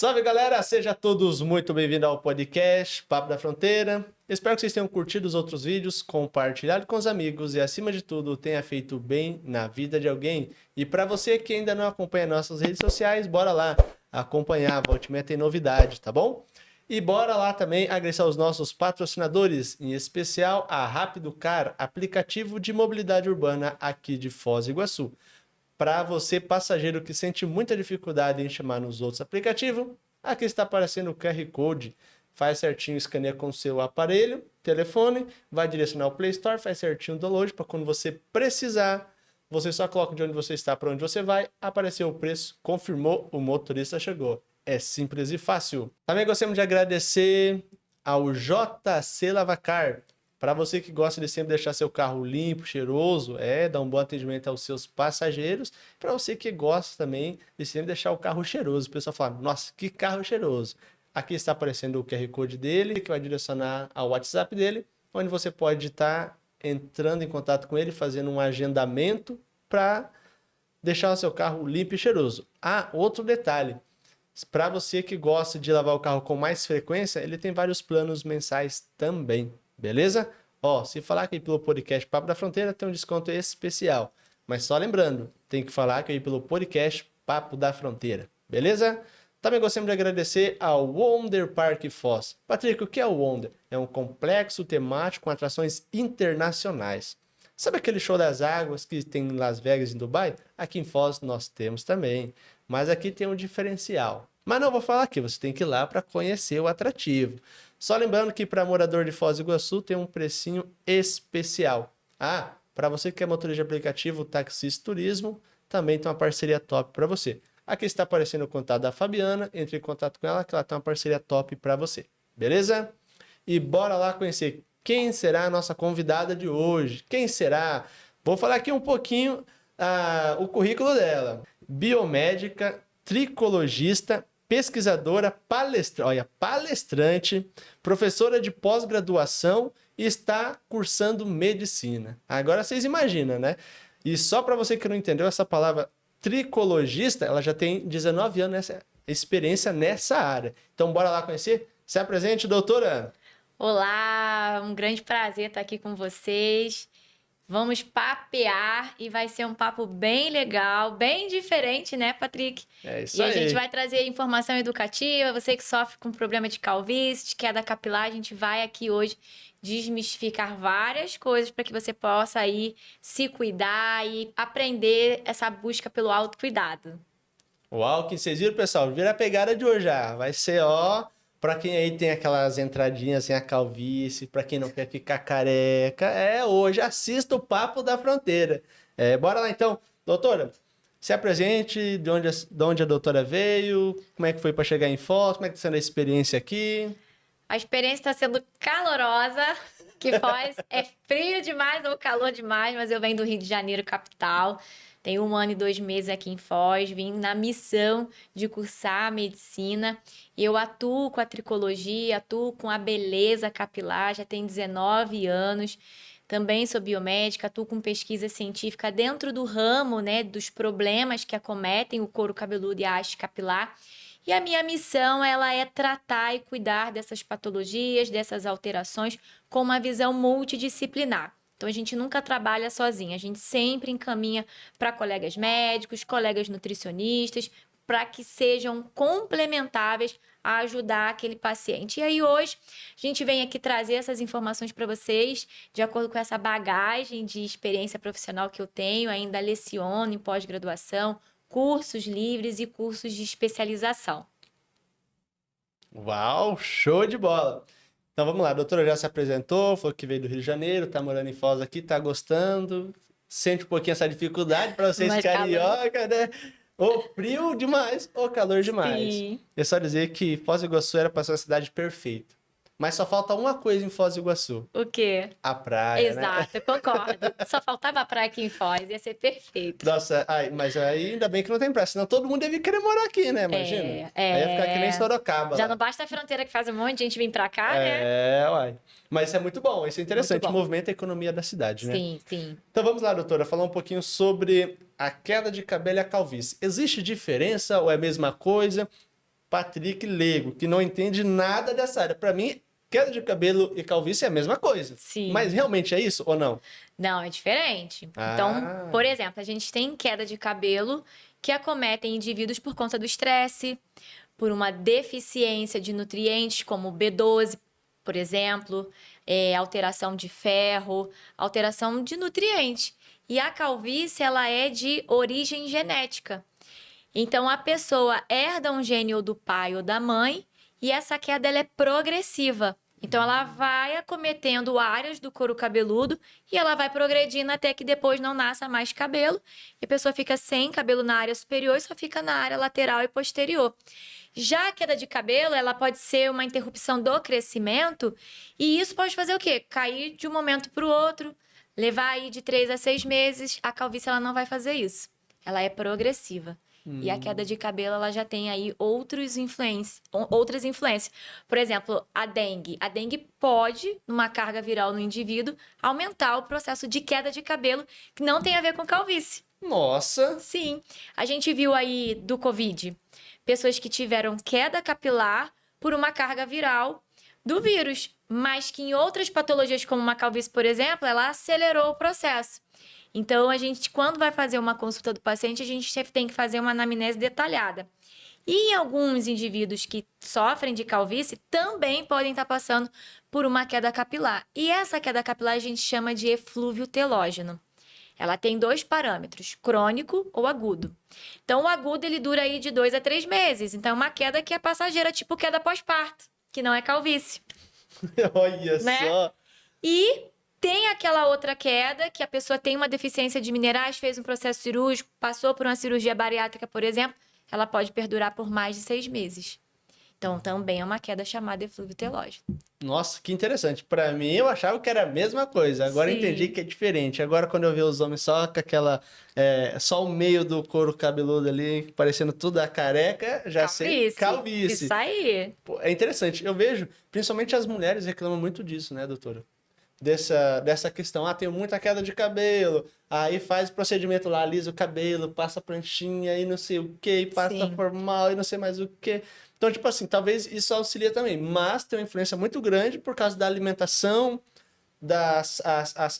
Salve galera, sejam todos muito bem-vindos ao podcast Papo da Fronteira. Espero que vocês tenham curtido os outros vídeos, compartilhado com os amigos e acima de tudo tenha feito bem na vida de alguém. E para você que ainda não acompanha nossas redes sociais, bora lá acompanhar, volte e meia tem novidade, tá bom? E bora lá também agradecer aos nossos patrocinadores, em especial a Rápido Car, aplicativo de mobilidade urbana aqui de Foz do Iguaçu. Para você, passageiro que sente muita dificuldade em chamar nos outros aplicativos, aqui está aparecendo o QR Code. Faz certinho, escaneia com o seu aparelho, telefone, vai direcionar ao Play Store, faz certinho o download para quando você precisar, você só coloca de onde você está para onde você vai, apareceu o preço, confirmou, o motorista chegou. É simples e fácil. Também gostaríamos de agradecer ao JC Lavacar. Para você que gosta de sempre deixar seu carro limpo, cheiroso, dar um bom atendimento aos seus passageiros. Para você que gosta também de sempre deixar o carro cheiroso. O pessoal fala, nossa, que carro cheiroso. Aqui está aparecendo o QR Code dele, que vai direcionar ao WhatsApp dele, onde você pode estar entrando em contato com ele, fazendo um agendamento para deixar o seu carro limpo e cheiroso. Ah, outro detalhe. Para você que gosta de lavar o carro com mais frequência, ele tem vários planos mensais também. Beleza? Ó, se falar que é pelo podcast Papo da Fronteira, tem um desconto especial. Mas só lembrando, tem que falar que é pelo podcast Papo da Fronteira. Beleza? Também gostaria de agradecer ao Wonder Park Foz. Patrick, o que é o Wonder? É um complexo temático com atrações internacionais. Sabe aquele show das águas que tem em Las Vegas e em Dubai? Aqui em Foz nós temos também. Mas aqui tem um diferencial. Mas não vou falar aqui, você tem que ir lá para conhecer o atrativo. Só lembrando que para morador de Foz do Iguaçu tem um precinho especial. Ah, para você que é motorista de aplicativo, taxista, turismo, também tem uma parceria top para você. Aqui está aparecendo o contato da Fabiana, entre em contato com ela que ela tem uma parceria top para você. Beleza? E bora lá conhecer quem será a nossa convidada de hoje. Quem será? Vou falar aqui um pouquinho o currículo dela. Biomédica, tricologista, pesquisadora, palestrante, professora de pós-graduação e está cursando medicina. Agora vocês imaginam, né? E só para você que não entendeu essa palavra tricologista, ela já tem 19 anos nessa experiência nessa área. Então bora lá conhecer? Se apresente, doutora. Olá, um grande prazer estar aqui com vocês. Vamos papear e vai ser um papo bem legal, bem diferente, né, Patrick? É isso e aí. A gente vai trazer informação educativa, você que sofre com problema de calvície, de queda capilar, a gente vai aqui hoje desmistificar várias coisas para que você possa aí se cuidar e aprender essa busca pelo autocuidado. Uau, que vocês viram, pessoal? Vira a pegada de hoje já. Vai ser, pra quem aí tem aquelas entradinhas assim, a calvície, pra quem não quer ficar careca, hoje assista o Papo da Fronteira. Bora lá então. Doutora, se apresente, de onde a doutora veio, como é que foi pra chegar em Foz, como é que tá sendo a experiência aqui? A experiência está sendo calorosa, que Foz é frio demais ou calor demais, mas eu venho do Rio de Janeiro, capital. Tenho 1 ano e 2 meses aqui em Foz, vim na missão de cursar medicina. Eu atuo com a tricologia, atuo com a beleza capilar, já tenho 19 anos. Também sou biomédica, atuo com pesquisa científica dentro do ramo, né, dos problemas que acometem o couro cabeludo e a haste capilar. E a minha missão, ela é tratar e cuidar dessas patologias, dessas alterações, com uma visão multidisciplinar. Então, a gente nunca trabalha sozinha, a gente sempre encaminha para colegas médicos, colegas nutricionistas, para que sejam complementáveis a ajudar aquele paciente. E aí, hoje, a gente vem aqui trazer essas informações para vocês, de acordo com essa bagagem de experiência profissional que eu tenho, ainda leciono em pós-graduação, cursos livres e cursos de especialização. Uau, show de bola! Então vamos lá, a doutora já se apresentou, falou que veio do Rio de Janeiro, tá morando em Foz aqui, tá gostando, sente um pouquinho essa dificuldade para vocês carioca, né? Ou frio demais, ou calor demais. Sim. É só dizer que Foz do Iguaçu era para ser uma cidade perfeita. Mas só falta uma coisa em Foz do Iguaçu. O quê? A praia, Exato, eu concordo. Só faltava a praia aqui em Foz, ia ser perfeito. Nossa, mas aí ainda bem que não tem praia, senão todo mundo devia querer morar aqui, né? Imagina. Aí ia ficar que nem Sorocaba. Já lá. não basta a fronteira que faz um monte de gente vir pra cá, né? Uai. Mas isso é muito bom, isso é interessante. Muito bom. Movimenta a economia da cidade, né? Sim, sim. Então vamos lá, doutora, falar um pouquinho sobre a queda de cabelo e a calvície. Existe diferença ou é a mesma coisa? Patrick leigo, que não entende nada dessa área. Para mim, queda de cabelo e calvície é a mesma coisa. Sim. Mas realmente é isso ou não? Não, é diferente. Então, por exemplo, a gente tem queda de cabelo que acometem indivíduos por conta do estresse, por uma deficiência de nutrientes como B12, por exemplo, alteração de ferro, alteração de nutrientes. E a calvície, ela é de origem genética. Então, a pessoa herda um gene ou do pai ou da mãe e essa queda ela é progressiva. Então, ela vai acometendo áreas do couro cabeludo e ela vai progredindo até que depois não nasça mais cabelo. E a pessoa fica sem cabelo na área superior e só fica na área lateral e posterior. Já a queda de cabelo, ela pode ser uma interrupção do crescimento e isso pode fazer o quê? Cair de um momento para o outro, levar aí de 3 a 6 meses. A calvície, ela não vai fazer isso. Ela é progressiva. E a queda de cabelo, ela já tem aí outras influências. Por exemplo, a dengue. A dengue pode, numa carga viral no indivíduo, aumentar o processo de queda de cabelo, que não tem a ver com calvície. Nossa! Sim. A gente viu aí do Covid, pessoas que tiveram queda capilar por uma carga viral do vírus, mas que em outras patologias, como uma calvície, por exemplo, ela acelerou o processo. Então, a gente, quando vai fazer uma consulta do paciente, a gente sempre tem que fazer uma anamnese detalhada. E em alguns indivíduos que sofrem de calvície, também podem estar passando por uma queda capilar. E essa queda capilar a gente chama de eflúvio telógeno. Ela tem 2 parâmetros, crônico ou agudo. Então, o agudo, ele dura aí de 2 a 3 meses. Então, é uma queda que é passageira, tipo queda pós-parto, que não é calvície. Olha né? só! E tem aquela outra queda, que a pessoa tem uma deficiência de minerais, fez um processo cirúrgico, passou por uma cirurgia bariátrica, por exemplo, ela pode perdurar por mais de 6 meses. Então, também é uma queda chamada eflúvio telógeno. Nossa, que interessante. Pra mim, eu achava que era a mesma coisa. Agora eu Sim. entendi que é diferente. Agora, quando eu vi os homens só com aquela... só o meio do couro cabeludo ali, parecendo tudo a careca, já sei calvície. Isso aí. Pô, é interessante. Eu vejo, principalmente as mulheres reclamam muito disso, né, doutora? Dessa questão. Tenho muita queda de cabelo. Aí faz o procedimento lá, alisa o cabelo, passa pranchinha e não sei o que, passa Sim. formal e não sei mais o que. Então, tipo assim, talvez isso auxilia também, mas tem uma influência muito grande por causa da alimentação,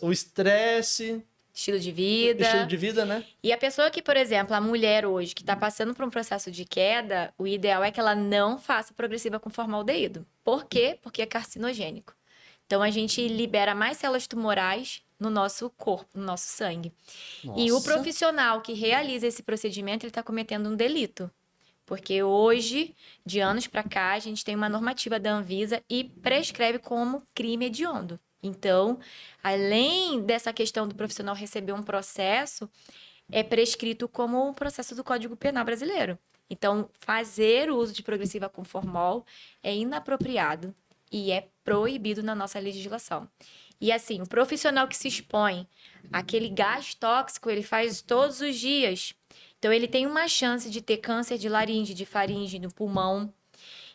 o estresse, Estilo de vida. estilo de vida, né? E a pessoa que, por exemplo, a mulher hoje, que está passando por um processo de queda, o ideal é que ela não faça progressiva com formaldeído. Por quê? Porque é carcinogênico. Então, a gente libera mais células tumorais no nosso corpo, no nosso sangue. E o Nossa. profissional que realiza esse procedimento, ele está cometendo um delito. Porque hoje, de anos para cá, a gente tem uma normativa da Anvisa e prescreve como crime hediondo. Então, além dessa questão do profissional receber um processo, é prescrito como um processo do Código Penal brasileiro. Então, fazer o uso de progressiva com formol é inapropriado e é proibido na nossa legislação. E assim, o profissional que se expõe àquele gás tóxico, ele faz todos os dias. Então, ele tem uma chance de ter câncer de laringe, de faringe, no pulmão,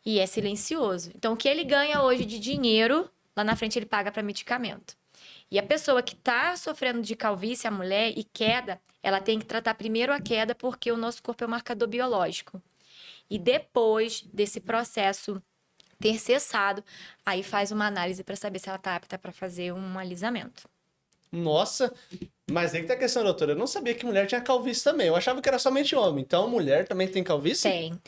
e é silencioso. Então, o que ele ganha hoje de dinheiro, lá na frente ele paga para medicamento. E a pessoa que está sofrendo de calvície, a mulher, e queda, ela tem que tratar primeiro a queda, porque o nosso corpo é um marcador biológico. E depois desse processo ter cessado, aí faz uma análise para saber se ela está apta para fazer um alisamento. Nossa, mas aí que tá a questão, doutora. Eu não sabia que mulher tinha calvície também. Eu achava que era somente homem. Então, mulher também tem calvície? Tem.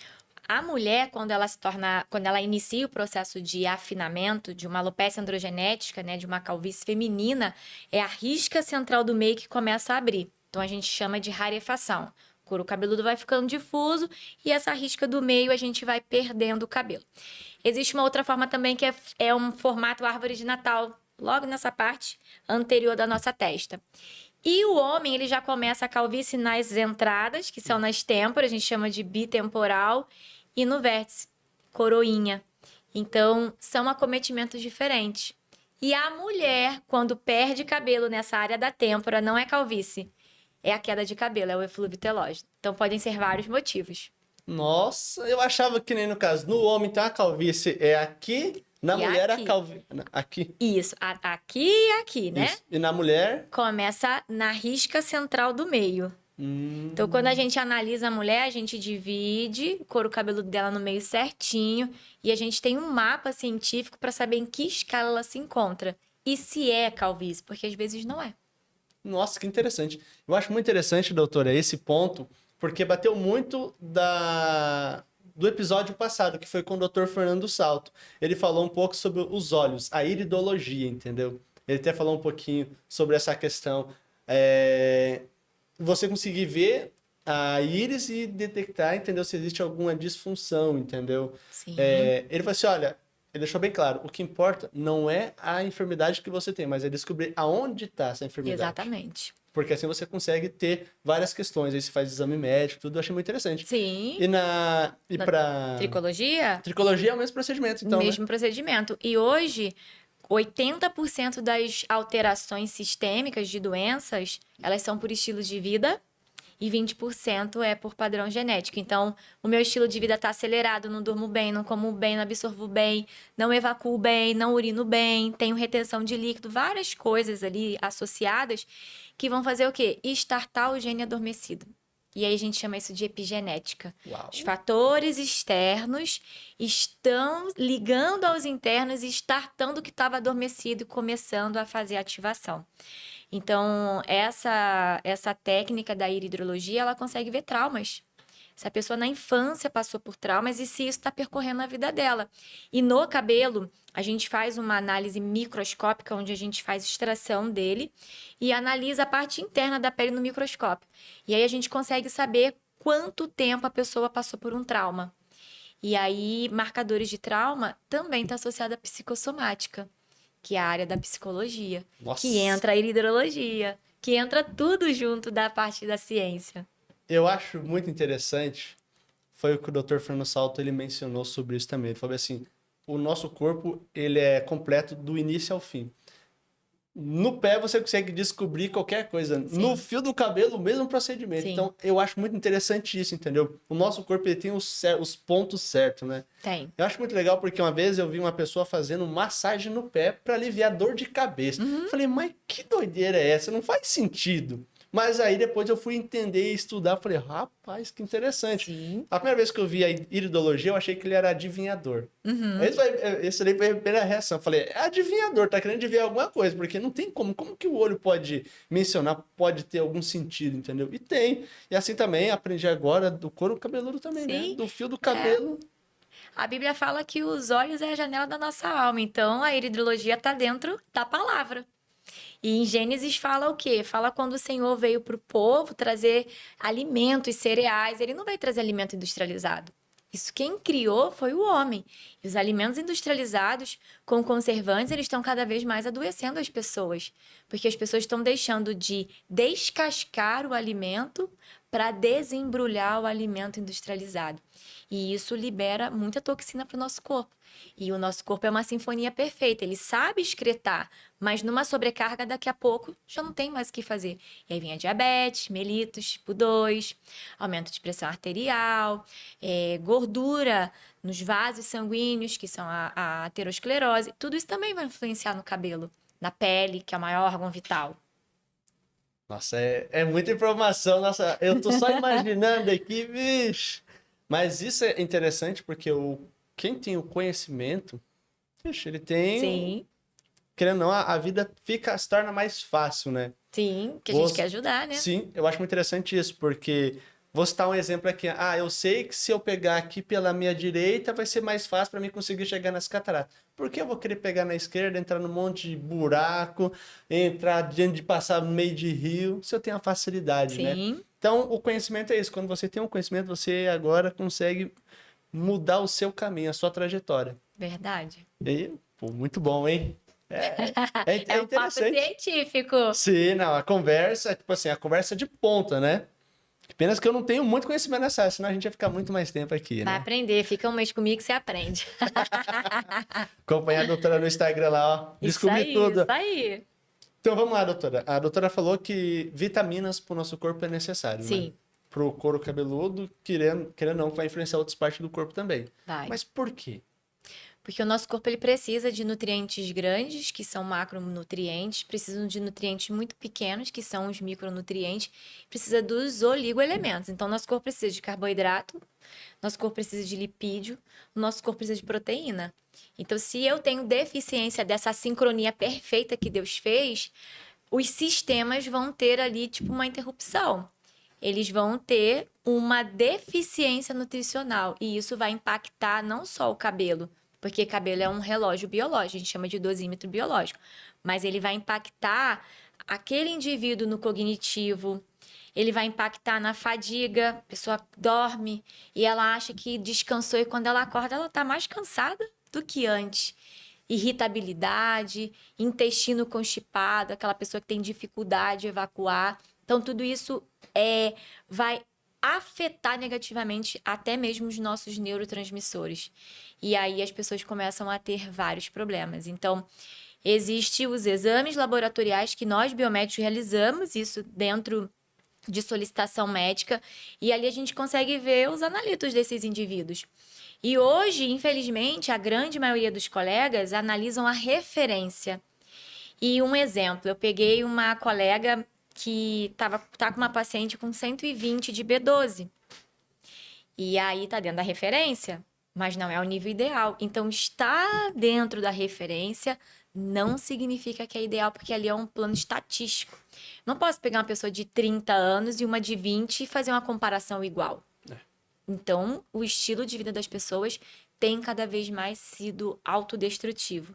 A mulher, quando ela inicia o processo de afinamento, de uma alopecia androgenética, né, de uma calvície feminina, é a risca central do meio que começa a abrir. Então, a gente chama de rarefação. O couro cabeludo vai ficando difuso e essa risca do meio a gente vai perdendo o cabelo. Existe uma outra forma também que é um formato árvore de Natal, logo nessa parte anterior da nossa testa. E o homem, ele já começa a calvície nas entradas, que são nas têmporas, a gente chama de bitemporal, e no vértice, coroinha. Então, são acometimentos diferentes. E a mulher, quando perde cabelo nessa área da têmpora, não é calvície, é a queda de cabelo, é o eflúvio telógeno. Então, podem ser vários motivos. Nossa, eu achava que nem no caso. No homem, então, a calvície é aqui, na E mulher aqui. a calvície... Aqui. Isso, aqui e aqui, né? Isso. E na mulher... Começa na risca central do meio. Então, quando a gente analisa a mulher, a gente divide o couro cabeludo dela no meio certinho e a gente tem um mapa científico para saber em que escala ela se encontra e se é calvície, porque às vezes não é. Nossa, que interessante. Eu acho muito interessante, doutora, esse ponto, porque bateu muito do episódio passado, que foi com o doutor Fernando Salto. Ele falou um pouco sobre os olhos, a iridologia, entendeu? Ele até falou um pouquinho sobre essa questão. Você conseguir ver a íris e detectar, entendeu? Se existe alguma disfunção, entendeu? Sim. Ele falou assim, olha, ele deixou bem claro, o que importa não é a enfermidade que você tem, mas é descobrir aonde está essa enfermidade. Exatamente. Porque assim você consegue ter várias questões, aí você faz exame médico, tudo, eu achei muito interessante. Sim. E para Tricologia? Tricologia é o mesmo procedimento, então, Mesmo né? procedimento. E hoje, 80% das alterações sistêmicas de doenças, elas são por estilo de vida e 20% é por padrão genético. Então, o meu estilo de vida está acelerado, não durmo bem, não como bem, não absorvo bem, não evacuo bem, não urino bem, tenho retenção de líquido, várias coisas ali associadas que vão fazer o quê? Estartar o gene adormecido. E aí a gente chama isso de epigenética. Uau. Os fatores externos estão ligando aos internos e startando o que estava adormecido e começando a fazer a ativação. Então, essa técnica da iridologia, ela consegue ver traumas. Se a pessoa na infância passou por traumas e se isso está percorrendo a vida dela. E no cabelo, a gente faz uma análise microscópica, onde a gente faz extração dele e analisa a parte interna da pele no microscópio. E aí a gente consegue saber quanto tempo a pessoa passou por um trauma. E aí, marcadores de trauma também está associado à psicossomática, que é a área da psicologia, Nossa. que entra a iridologia, que entra tudo junto da parte da ciência. Eu acho muito interessante, foi o que o Dr. Fernando Salto ele mencionou sobre isso também. Ele falou assim, o nosso corpo ele é completo do início ao fim. No pé você consegue descobrir qualquer coisa. Sim. No fio do cabelo, o mesmo procedimento. Sim. Então, eu acho muito interessante isso, entendeu? O nosso corpo ele tem os pontos certos, né? Tem. Eu acho muito legal porque uma vez eu vi uma pessoa fazendo massagem no pé para aliviar a dor de cabeça. Eu falei, mas que doideira é essa? Não faz sentido. Mas aí depois eu fui entender e estudar. Falei, rapaz, que interessante. Sim. A primeira vez que eu vi a iridologia, eu achei que ele era adivinhador. Esse daí foi a primeira reação. Falei, é adivinhador, tá querendo adivinhar alguma coisa, porque não tem como. Como que o olho pode mencionar, pode ter algum sentido, entendeu? E tem. E assim também, aprendi agora do couro cabeludo também, né? Sim. Do fio do cabelo. A Bíblia fala que os olhos é a janela da nossa alma, então a iridologia está dentro da palavra. E em Gênesis fala o quê? Fala quando o Senhor veio para o povo trazer alimentos, cereais. Ele não vai trazer alimento industrializado. Isso quem criou foi o homem. E os alimentos industrializados, com conservantes, eles estão cada vez mais adoecendo as pessoas. Porque as pessoas estão deixando de descascar o alimento para desembrulhar o alimento industrializado. E isso libera muita toxina para o nosso corpo. E o nosso corpo é uma sinfonia perfeita. Ele sabe excretar, mas numa sobrecarga, daqui a pouco, já não tem mais o que fazer. E aí vem a diabetes, mellitus tipo 2, aumento de pressão arterial, gordura nos vasos sanguíneos, que são a aterosclerose. Tudo isso também vai influenciar no cabelo, na pele, que é o maior órgão vital. Nossa, é muita informação. Nossa, eu tô só imaginando aqui, bicho. Mas isso é interessante porque quem tem o conhecimento, bicho, ele tem... Sim. Querendo ou não, a vida se torna mais fácil, né? Sim, que a gente quer ajudar, né? Sim, eu acho muito interessante isso, porque vou citar um exemplo aqui. Eu sei que se eu pegar aqui pela minha direita, vai ser mais fácil para mim conseguir chegar nas cataratas. Por que eu vou querer pegar na esquerda, entrar num monte de buraco, entrar diante de passar no meio de rio, se eu tenho a facilidade, né? Sim. Então, o conhecimento é isso. Quando você tem um conhecimento, você agora consegue mudar o seu caminho, a sua trajetória. Verdade. E aí, pô, muito bom, hein? É um papo científico. Sim, não, a conversa, tipo assim, a conversa de ponta, né? Apenas que eu não tenho muito conhecimento nessa área, senão a gente ia ficar muito mais tempo aqui, Vai né? aprender, fica um mês comigo que você aprende. Acompanhar a doutora no Instagram lá, ó. Descobrir tudo. Isso aí. Então vamos lá, doutora. A doutora falou que vitaminas pro nosso corpo é necessário, Sim. né? Pro couro cabeludo, querendo ou não, vai influenciar outras partes do corpo também. Vai. Mas por quê? Porque o nosso corpo ele precisa de nutrientes grandes, que são macronutrientes, precisa de nutrientes muito pequenos, que são os micronutrientes, precisa dos oligoelementos. Então, nosso corpo precisa de carboidrato, nosso corpo precisa de lipídio, o nosso corpo precisa de proteína. Então, se eu tenho deficiência dessa sincronia perfeita que Deus fez, os sistemas vão ter ali, tipo, uma interrupção. Eles vão ter uma deficiência nutricional. E isso vai impactar não só o cabelo, porque cabelo é um relógio biológico, a gente chama de dosímetro biológico. Mas ele vai impactar aquele indivíduo no cognitivo, ele vai impactar na fadiga, a pessoa dorme e ela acha que descansou e quando ela acorda ela está mais cansada do que antes. Irritabilidade, intestino constipado, aquela pessoa que tem dificuldade de evacuar. Então, tudo isso vai afetar negativamente até mesmo os nossos neurotransmissores. E aí as pessoas começam a ter vários problemas. Então, existem os exames laboratoriais que nós biomédicos realizamos, isso dentro de solicitação médica, e ali a gente consegue ver os analitos desses indivíduos. E hoje, infelizmente, a grande maioria dos colegas analisam a referência. E um exemplo, eu peguei uma colega que tá com uma paciente com 120 de B12. E aí tá dentro da referência, mas não é o nível ideal. Então, estar dentro da referência não significa que é ideal, porque ali é um plano estatístico. Não posso pegar uma pessoa de 30 anos e uma de 20 e fazer uma comparação igual. Então, o estilo de vida das pessoas tem cada vez mais sido autodestrutivo.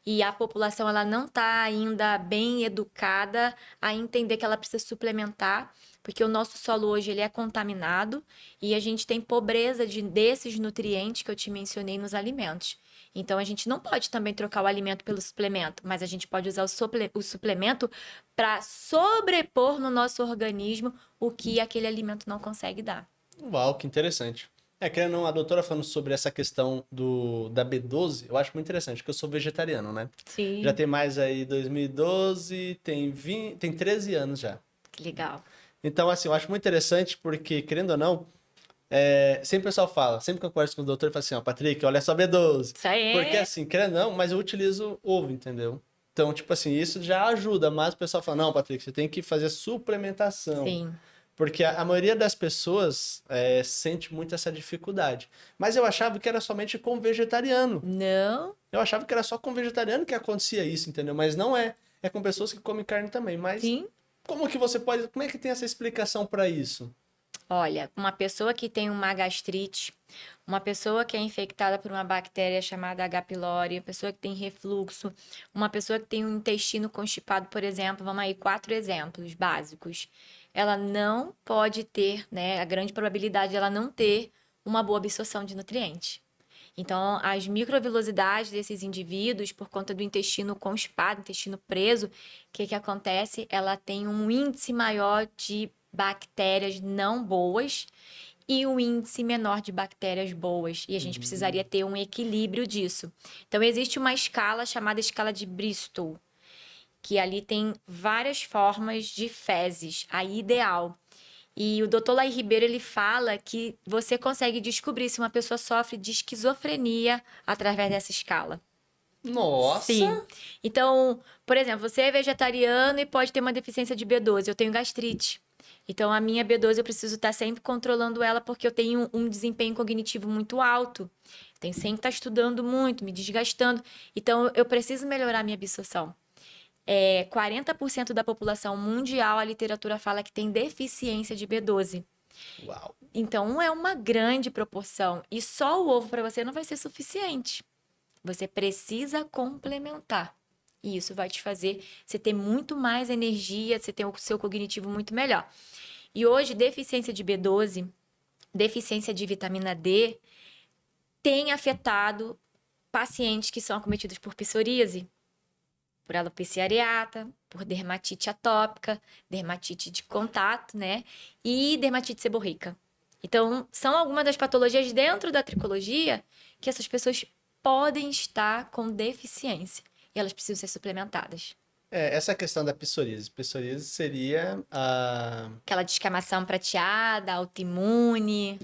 E a população ela não está ainda bem educada a entender que ela precisa suplementar, porque o nosso solo hoje ele é contaminado e a gente tem pobreza desses nutrientes que eu te mencionei nos alimentos. Então, a gente não pode também trocar o alimento pelo suplemento, mas a gente pode usar o suplemento para sobrepor no nosso organismo o que aquele alimento não consegue dar. Uau, que interessante. Querendo ou não, a doutora falando sobre essa questão da B12, eu acho muito interessante, porque eu sou vegetariano, né? Sim. Já tem mais aí 2012, tem 13 anos já. Que legal. Então, assim, eu acho muito interessante porque, querendo ou não, sempre o pessoal fala, sempre que eu converso com o doutor, ele fala assim, ó, Patrick, olha só a B12. Isso aí. Porque, assim, querendo ou não, mas eu utilizo ovo, entendeu? Então, tipo assim, isso já ajuda, mas o pessoal fala, não, Patrick, você tem que fazer suplementação. Sim. Porque a maioria das pessoas sente muito essa dificuldade. Mas eu achava que era somente com vegetariano. Não. Eu achava que era só com vegetariano que acontecia isso, entendeu? Mas não é. É com pessoas que comem carne também. Mas Sim. como é que tem essa explicação para isso? Olha, uma pessoa que tem uma gastrite, uma pessoa que é infectada por uma bactéria chamada H. pylori, uma pessoa que tem refluxo, uma pessoa que tem um intestino constipado, por exemplo, vamos aí, 4 exemplos básicos. Ela não pode ter, né, a grande probabilidade de ela não ter uma boa absorção de nutrientes. Então, as microvilosidades desses indivíduos, por conta do intestino constipado, intestino preso, o que acontece? Ela tem um índice maior de bactérias não boas e um índice menor de bactérias boas. E a gente precisaria ter um equilíbrio disso. Então, existe uma escala chamada escala de Bristol, que ali tem várias formas de fezes, a ideal. E o Dr. Laí Ribeiro, ele fala que você consegue descobrir se uma pessoa sofre de esquizofrenia através dessa escala. Nossa! Sim. Então, por exemplo, você é vegetariano e pode ter uma deficiência de B12. Eu tenho gastrite. Então, a minha B12 eu preciso estar sempre controlando ela porque eu tenho um desempenho cognitivo muito alto. Tenho sempre que estar estudando muito, me desgastando. Então, eu preciso melhorar a minha absorção. 40% da população mundial, a literatura fala que tem deficiência de B12. Uau! Então, é uma grande proporção. E só o ovo para você não vai ser suficiente. Você precisa complementar. E isso vai te fazer você ter muito mais energia, você ter o seu cognitivo muito melhor. E hoje, deficiência de B12, deficiência de vitamina D, tem afetado pacientes que são acometidos por psoríase, por alopecia areata, por dermatite atópica, dermatite de contato, né? E dermatite seborreica. Então, são algumas das patologias dentro da tricologia que essas pessoas podem estar com deficiência e elas precisam ser suplementadas. Essa questão da psoríase. Psoríase seria a... Aquela descamação prateada, autoimune,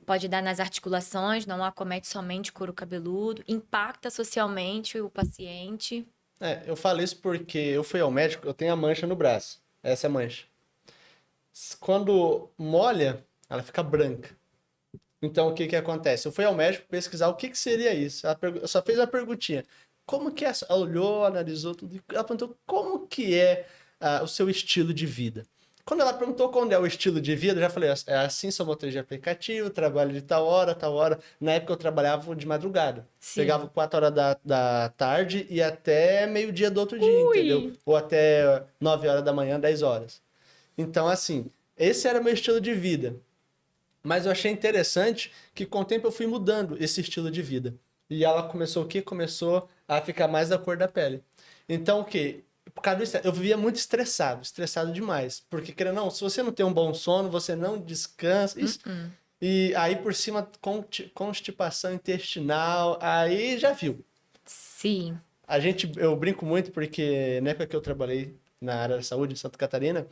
pode dar nas articulações, não acomete somente o couro cabeludo, impacta socialmente o paciente. Eu falo isso porque eu fui ao médico, eu tenho a mancha no braço. Essa é a mancha. Quando molha, ela fica branca. Então, o que que acontece? Eu fui ao médico pesquisar o que que seria isso. Ela só fez a perguntinha. Como que é? Ela olhou, analisou tudo. Ela perguntou como que é o seu estilo de vida. Quando ela perguntou qual é o estilo de vida, eu já falei, é assim, sou motorista de aplicativo, trabalho de tal hora, tal hora. Na época eu trabalhava de madrugada. Sim. Pegava 4 horas da tarde e até meio-dia do outro dia, entendeu? Ou até 9 horas da manhã, 10 horas. Então, assim, esse era o meu estilo de vida. Mas eu achei interessante que com o tempo eu fui mudando esse estilo de vida. E ela começou o quê? Começou a ficar mais da cor da pele. Então o quê? Por causa do estresse, eu vivia muito estressado demais. Porque, querendo ou não, se você não tem um bom sono, você não descansa. Isso. E aí por cima, constipação intestinal, aí já viu. Sim. Eu brinco muito porque na época que eu trabalhei na área da saúde em Santa Catarina,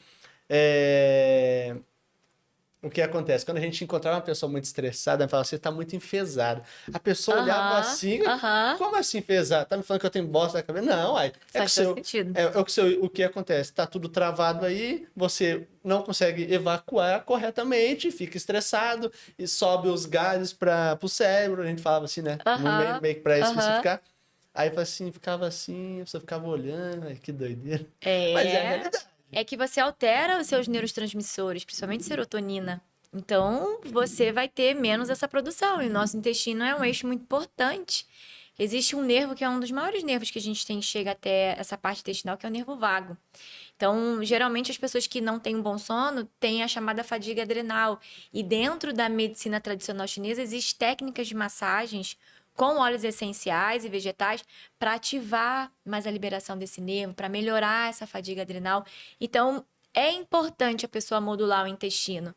o que acontece? Quando a gente encontrava uma pessoa muito estressada, ela falava, você tá muito enfesado. A pessoa olhava assim, como assim enfesado? Tá me falando que eu tenho bosta na cabeça? Não, aí. Faz todo sentido. O que acontece? Tá tudo travado aí, você não consegue evacuar corretamente, fica estressado e sobe os gases para o cérebro. A gente falava assim, né? Meio que pra especificar. Aí ficava assim, a pessoa ficava olhando, ai, que doideira. Mas é a realidade. É que você altera os seus neurotransmissores, principalmente serotonina. Então, você vai ter menos essa produção. E o nosso intestino é um eixo muito importante. Existe um nervo que é um dos maiores nervos que a gente tem, chega até essa parte intestinal, que é o nervo vago. Então, geralmente, as pessoas que não têm um bom sono têm a chamada fadiga adrenal. E dentro da medicina tradicional chinesa, existem técnicas de massagens com óleos essenciais e vegetais para ativar mais a liberação desse nervo, para melhorar essa fadiga adrenal. Então, é importante a pessoa modular o intestino.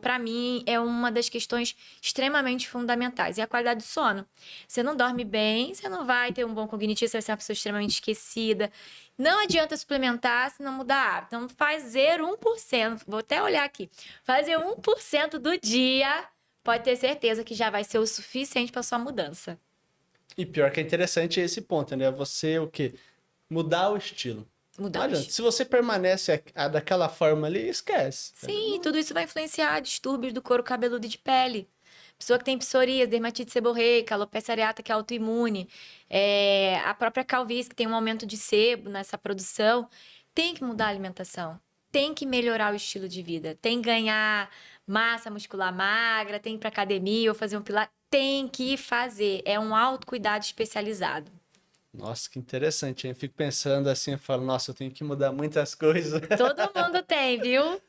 Para mim, é uma das questões extremamente fundamentais. E a qualidade do sono. Você não dorme bem, você não vai ter um bom cognitivo, você vai ser uma pessoa extremamente esquecida. Não adianta suplementar se não mudar hábito. Então, fazer 1%, vou até olhar aqui, fazer 1% do dia, pode ter certeza que já vai ser o suficiente para sua mudança. E pior que é interessante esse ponto, né? Você, o quê? Mudar o estilo. Mudar. Se você permanece daquela forma ali, esquece. Sim, tudo isso vai influenciar distúrbios do couro cabeludo e de pele. Pessoa que tem psoríase, dermatite seborreica, alopecia areata, que é autoimune, a própria calvície, que tem um aumento de sebo nessa produção, tem que mudar a alimentação, tem que melhorar o estilo de vida, tem que ganhar massa muscular magra, tem que ir para academia ou fazer um pilates, tem que fazer. É um autocuidado especializado. Nossa, que interessante, hein? Fico pensando assim, eu falo, nossa, eu tenho que mudar muitas coisas. Todo mundo tem, viu?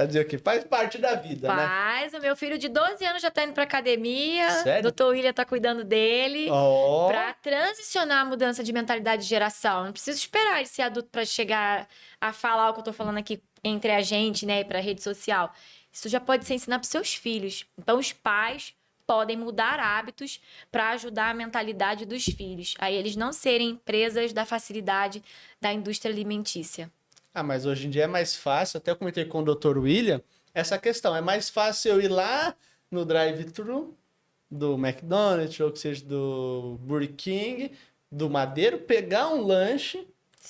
Dizer o quê? Faz parte da vida, né? Faz. O meu filho de 12 anos já tá indo pra academia. Sério? O Dr. William tá cuidando dele. Oh. Pra transicionar a mudança de mentalidade de geração. Não preciso esperar ele ser adulto pra chegar a falar o que eu tô falando aqui entre a gente, né? E pra rede social. Isso já pode ser ensinado pros seus filhos. Então, os pais podem mudar hábitos para ajudar a mentalidade dos filhos. Aí eles não serem presas da facilidade da indústria alimentícia. Mas hoje em dia é mais fácil, até eu comentei com o Dr. William, essa questão. É mais fácil eu ir lá no drive-thru do McDonald's, ou que seja do Burger King, do Madeiro, pegar um lanche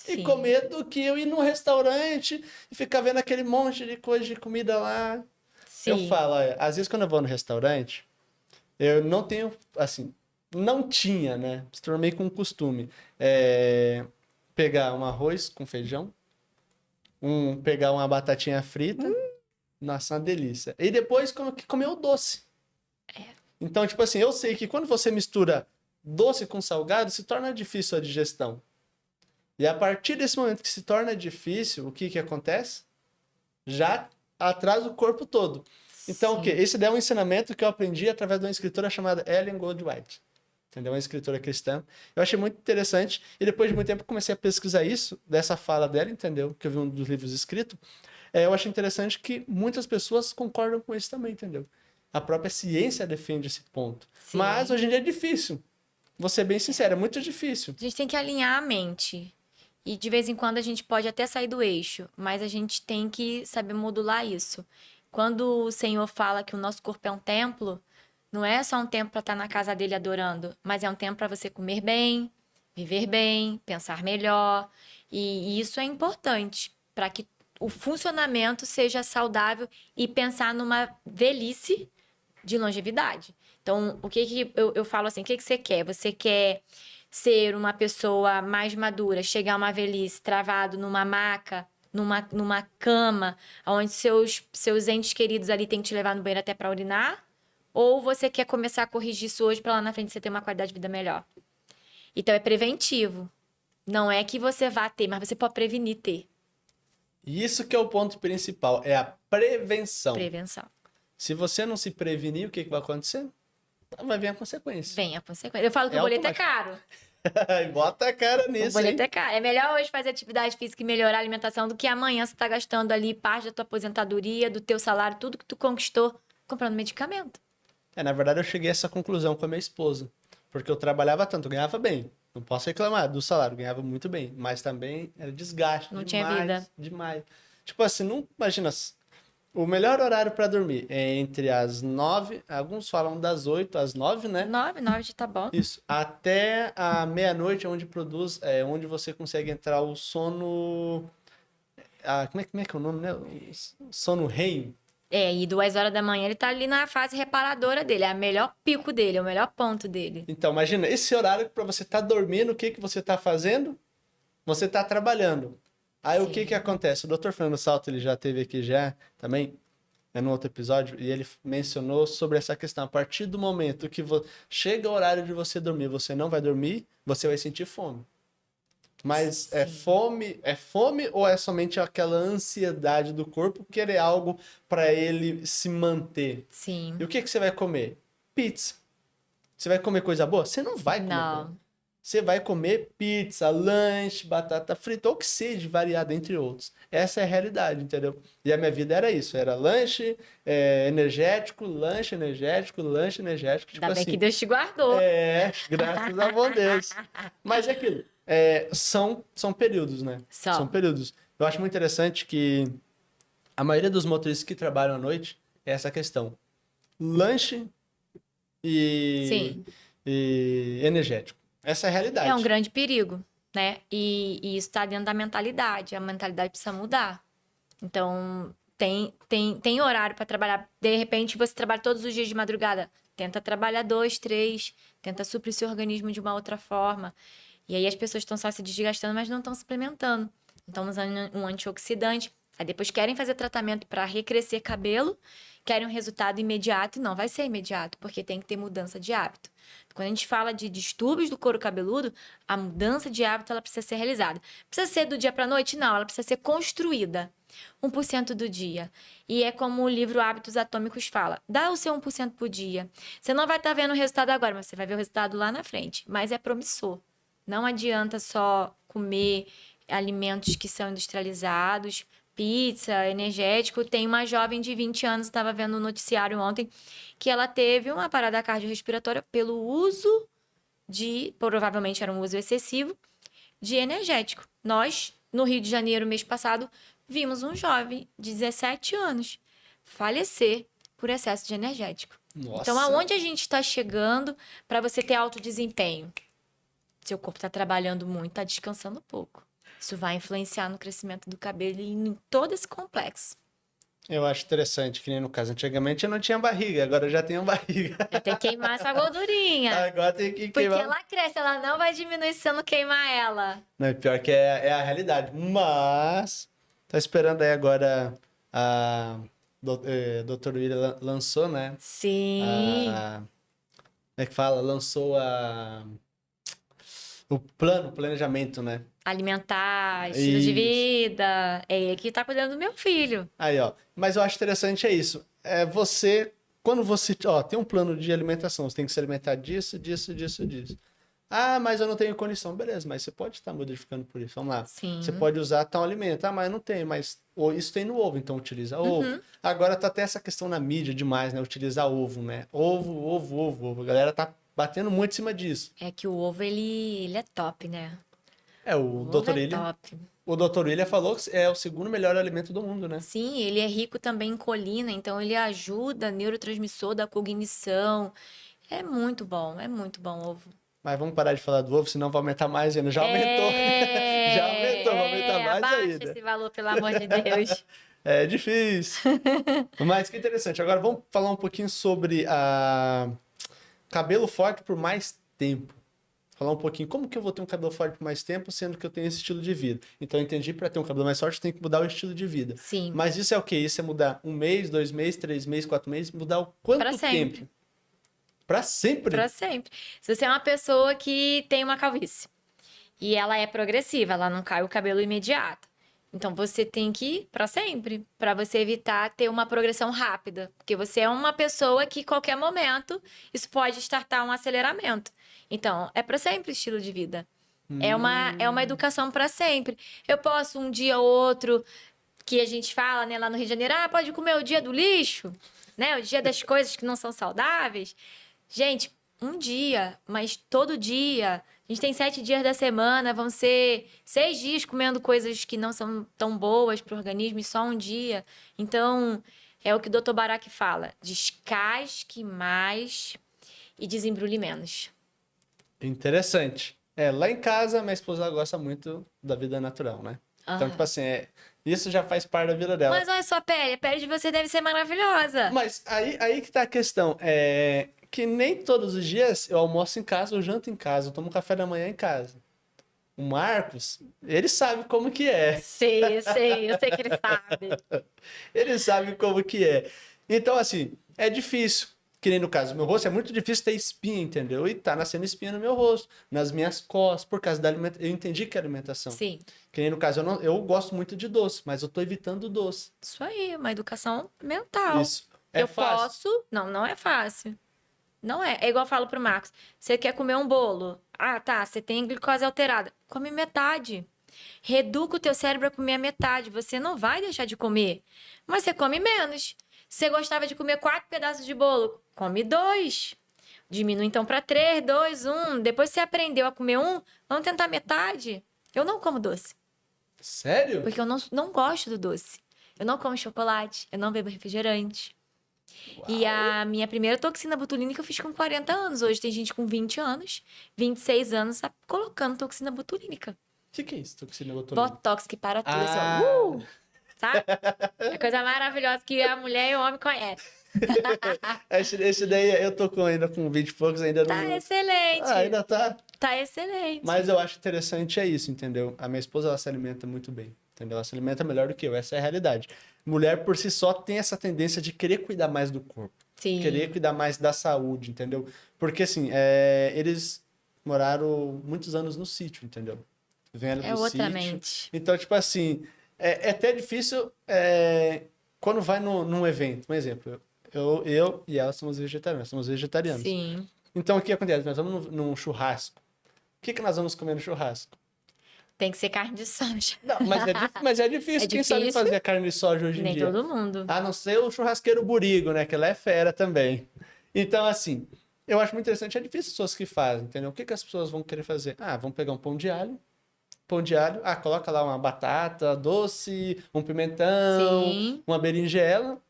e comer do que eu ir num restaurante e ficar vendo aquele monte de coisa de comida lá. Sim. Eu falo, olha, às vezes quando eu vou no restaurante, eu não tenho, assim, não tinha, né? Se tornei com costume. Pegar um arroz com feijão, pegar uma batatinha frita, nossa, uma delícia. E depois comer o doce. Então, tipo assim, eu sei que quando você mistura doce com salgado, se torna difícil a digestão. E a partir desse momento que se torna difícil, o que acontece? Já atrasa o corpo todo. Então, o quê? Esse daí é um ensinamento que eu aprendi através de uma escritora chamada Ellen Goldwhite. Entendeu? Uma escritora cristã. Eu achei muito interessante. E depois de muito tempo comecei a pesquisar isso, dessa fala dela, entendeu? Que eu vi um dos livros escritos. Eu achei interessante que muitas pessoas concordam com isso também, entendeu? A própria ciência defende esse ponto. Sim. Mas hoje em dia é difícil. Vou ser bem sincero, é muito difícil. A gente tem que alinhar a mente. E de vez em quando a gente pode até sair do eixo, mas a gente tem que saber modular isso. quando o Senhor fala que o nosso corpo é um templo, não é só um tempo para estar na casa dele adorando, mas é um tempo para você comer bem, viver bem, pensar melhor. E isso é importante para que o funcionamento seja saudável e pensar numa velhice de longevidade. Então, o que que eu falo assim, o que que você quer? Você quer ser uma pessoa mais madura, chegar a uma velhice travado numa maca, numa cama, onde seus entes queridos ali têm que te levar no banheiro até para urinar? Ou você quer começar a corrigir isso hoje para lá na frente você ter uma qualidade de vida melhor? Então, é preventivo. Não é que você vá ter, mas você pode prevenir ter. E isso que é o ponto principal, é a prevenção. Prevenção. Se você não se prevenir, o que vai acontecer? Vai vir a consequência. Vem a consequência. Eu falo que É o boleto é automático. caro. E bota a cara O nisso, boleto hein? é caro. É melhor hoje fazer atividade física e melhorar a alimentação do que amanhã você tá gastando ali parte da tua aposentadoria, do teu salário, tudo que tu conquistou, comprando medicamento. Na verdade, eu cheguei a essa conclusão com a minha esposa. Porque eu trabalhava tanto, eu ganhava bem. Não posso reclamar do salário, ganhava muito bem. Mas também era desgaste Não demais, tinha vida. demais. Tipo assim, não imagina. O melhor horário para dormir é entre as 9, alguns falam das 8 às 9, né? 9 já tá bom. Isso, até a meia-noite, onde produz, onde você consegue entrar o sono. Como é que é o nome, né? O sono REM. E 2 horas da manhã ele tá ali na fase reparadora dele. É o melhor pico dele, é o melhor ponto dele. Então, imagina, esse horário para você estar dormindo, o que que você está fazendo? Você está trabalhando. Aí o que Sim. que acontece? O Dr. Fernando Salto, ele já esteve aqui já também, no outro episódio, e ele mencionou sobre essa questão. A partir do momento que chega o horário de você dormir, você não vai dormir, você vai sentir fome. Mas é fome ou é somente aquela ansiedade do corpo querer algo para ele se manter? Sim. E o que que você vai comer? Pizza. Você vai comer coisa boa? Você não vai comer Não. boa. Você vai comer pizza, lanche, batata frita, ou que seja, variado, entre outros. Essa é a realidade, entendeu? E a minha vida era isso, era lanche, energético, lanche energético, lanche energético. Tipo Ainda bem assim, que Deus te guardou. graças a bom Deus. Mas é aquilo, são períodos, né? São períodos. Eu acho muito interessante que a maioria dos motoristas que trabalham à noite é essa questão. Lanche Sim. e energético. Essa é a realidade. É um grande perigo, né? E isso tá dentro da mentalidade. A mentalidade precisa mudar. Então, tem horário para trabalhar. De repente, você trabalha todos os dias de madrugada. Tenta trabalhar 2, 3. Tenta suprir seu organismo de uma outra forma. E aí as pessoas estão só se desgastando, mas não estão suplementando. Estão usando um antioxidante. Aí depois querem fazer tratamento para recrescer cabelo, querem um resultado imediato e não vai ser imediato, porque tem que ter mudança de hábito. Quando a gente fala de distúrbios do couro cabeludo, a mudança de hábito ela precisa ser realizada. Precisa ser do dia para a noite? Não, ela precisa ser construída. 1% do dia. E é como o livro Hábitos Atômicos fala. Dá o seu 1% por dia. Você não vai estar vendo o resultado agora, mas você vai ver o resultado lá na frente. Mas é promissor. Não adianta só comer alimentos que são industrializados, pizza, energético. Tem uma jovem de 20 anos, estava vendo no noticiário ontem, que ela teve uma parada cardiorrespiratória pelo uso provavelmente era um uso excessivo, de energético. Nós, no Rio de Janeiro, mês passado, vimos um jovem de 17 anos falecer por excesso de energético. Nossa. Então, aonde a gente está chegando para você ter alto desempenho? Seu corpo está trabalhando muito, está descansando pouco. Isso vai influenciar no crescimento do cabelo e em todo esse complexo. Eu acho interessante, que nem no caso, antigamente eu não tinha barriga, agora eu já tenho barriga. Tem que queimar essa gordurinha. Agora tem que Porque queimar. ela cresce, ela não vai diminuir se você não queimar ela. Não, pior que é a realidade. Mas, tá esperando aí agora a Dr. William lançou, né? Sim. Como é que fala? Lançou o planejamento, né? Alimentar, estilo de Isso. vida. É ele que tá cuidando do meu filho. Aí, ó. Mas eu acho interessante isso. Quando você, tem um plano de alimentação, você tem que se alimentar disso, disso, disso, disso. Ah, mas eu não tenho condição. Beleza, mas você pode estar modificando por isso. Vamos lá. Sim. Você pode usar tal alimento. Ah, mas eu não tenho, mas isso tem no ovo, então utiliza ovo. Agora tá até essa questão na mídia demais, né? Utilizar ovo, né? Ovo. A galera tá batendo muito em cima disso. É que o ovo, ele é top, né? O O Dr. ovo é William, top. O Dr. William falou que é o segundo melhor alimento do mundo, né? Sim, ele é rico também em colina, então ele ajuda neurotransmissor da cognição. É muito bom o ovo. Mas vamos parar de falar do ovo, senão vai aumentar mais ainda. Já aumentou. Já aumentou, vai aumentar mais abaixa ainda. esse valor, pelo amor de Deus. É difícil. Mas que interessante. Agora vamos falar um pouquinho sobre cabelo forte por mais tempo. Falar um pouquinho como que eu vou ter um cabelo forte por mais tempo, sendo que eu tenho esse estilo de vida. Então eu entendi, para ter um cabelo mais forte, tem que mudar o estilo de vida. Sim, Mas isso é o quê? Isso é mudar 1 mês, 2 meses, 3 meses, 4 meses, mudar o quanto Pra sempre. tempo? Pra sempre? pra sempre. Se você é uma pessoa que tem uma calvície e ela é progressiva, ela não cai o cabelo imediato. Então você tem que ir pra sempre, pra você evitar ter uma progressão rápida, porque você é uma pessoa que qualquer momento isso pode startar um aceleramento. Então, é pra sempre o estilo de vida. É uma educação pra sempre. Eu posso um dia ou outro que a gente fala, né, lá no Rio de Janeiro, pode comer o dia do lixo, né? O dia das coisas que não são saudáveis. Gente, um dia, mas todo dia. A gente tem 7 dias da semana, vão ser 6 dias comendo coisas que não são tão boas para o organismo e só um dia. Então, é o que o Dr. Barak fala: descasque mais e desembrulhe menos. Interessante. Lá em casa, minha esposa gosta muito da vida natural, né? Então, tipo assim, isso já faz parte da vida dela. Mas olha sua pele, a pele de você deve ser maravilhosa. Mas aí que tá a questão. É que nem todos os dias eu almoço em casa, eu janto em casa, eu tomo café da manhã em casa. O Marcos, ele sabe como que é. Sei, eu sei que ele sabe. Ele sabe como que é. Então, assim, é difícil. Que nem no caso do meu rosto, é muito difícil ter espinha, entendeu? E tá nascendo espinha no meu rosto, nas minhas costas, por causa da alimentação. Eu entendi que é alimentação. Sim, Que nem no caso, eu gosto muito de doce, mas eu tô evitando doce. isso aí, uma educação mental. Isso é fácil. Não é fácil. Não é. É igual eu falo pro Marcos. Você quer comer um bolo? Tá. Você tem glicose alterada. Come metade. Reduca o teu cérebro a comer a metade. Você não vai deixar de comer. Mas você come menos. Você gostava de comer 4 pedaços de bolo? Come 2. Diminui então para 3, 2, 1. Depois você aprendeu a comer um, vamos tentar metade. Eu não como doce. Sério? Porque eu não gosto do doce. Eu não como chocolate. Eu não bebo refrigerante. E a minha primeira toxina botulínica eu fiz com 40 anos. Hoje tem gente com 20 anos, 26 anos, tá colocando toxina botulínica. O que é isso, toxina botulínica? Botox que para tudo, assim, Ah. ó. Sabe? É coisa maravilhosa que a mulher e o homem conhecem. Esse daí eu tô ainda com 20 e poucos, ainda Tá não. excelente. Ainda tá. Tá excelente. Mas eu acho interessante é isso, entendeu? A minha esposa, ela se alimenta muito bem, entendeu? Ela se alimenta melhor do que eu, essa é a realidade. Mulher, por si só, tem essa tendência de querer cuidar mais do corpo. Sim. Querer cuidar mais da saúde, entendeu? Porque, assim, eles moraram muitos anos no sítio, entendeu? Vendo É do outra sítio. mente. Então, tipo assim, é até difícil quando vai num evento. Um exemplo, eu e ela somos vegetarianos. Sim. Então, o que acontece? Nós vamos num churrasco. O que nós vamos comer no churrasco? Tem que ser carne de soja. Não, mas é difícil. É Quem sabe difícil. fazer carne de soja hoje em Nem dia? todo mundo. A não ser o churrasqueiro Burigo, né? Que ela é fera também. Então, assim, eu acho muito interessante. É difícil as pessoas que fazem, entendeu? O que as pessoas vão querer fazer? Vão pegar um pão de alho. Coloca lá uma batata doce, um pimentão, Sim. uma berinjela.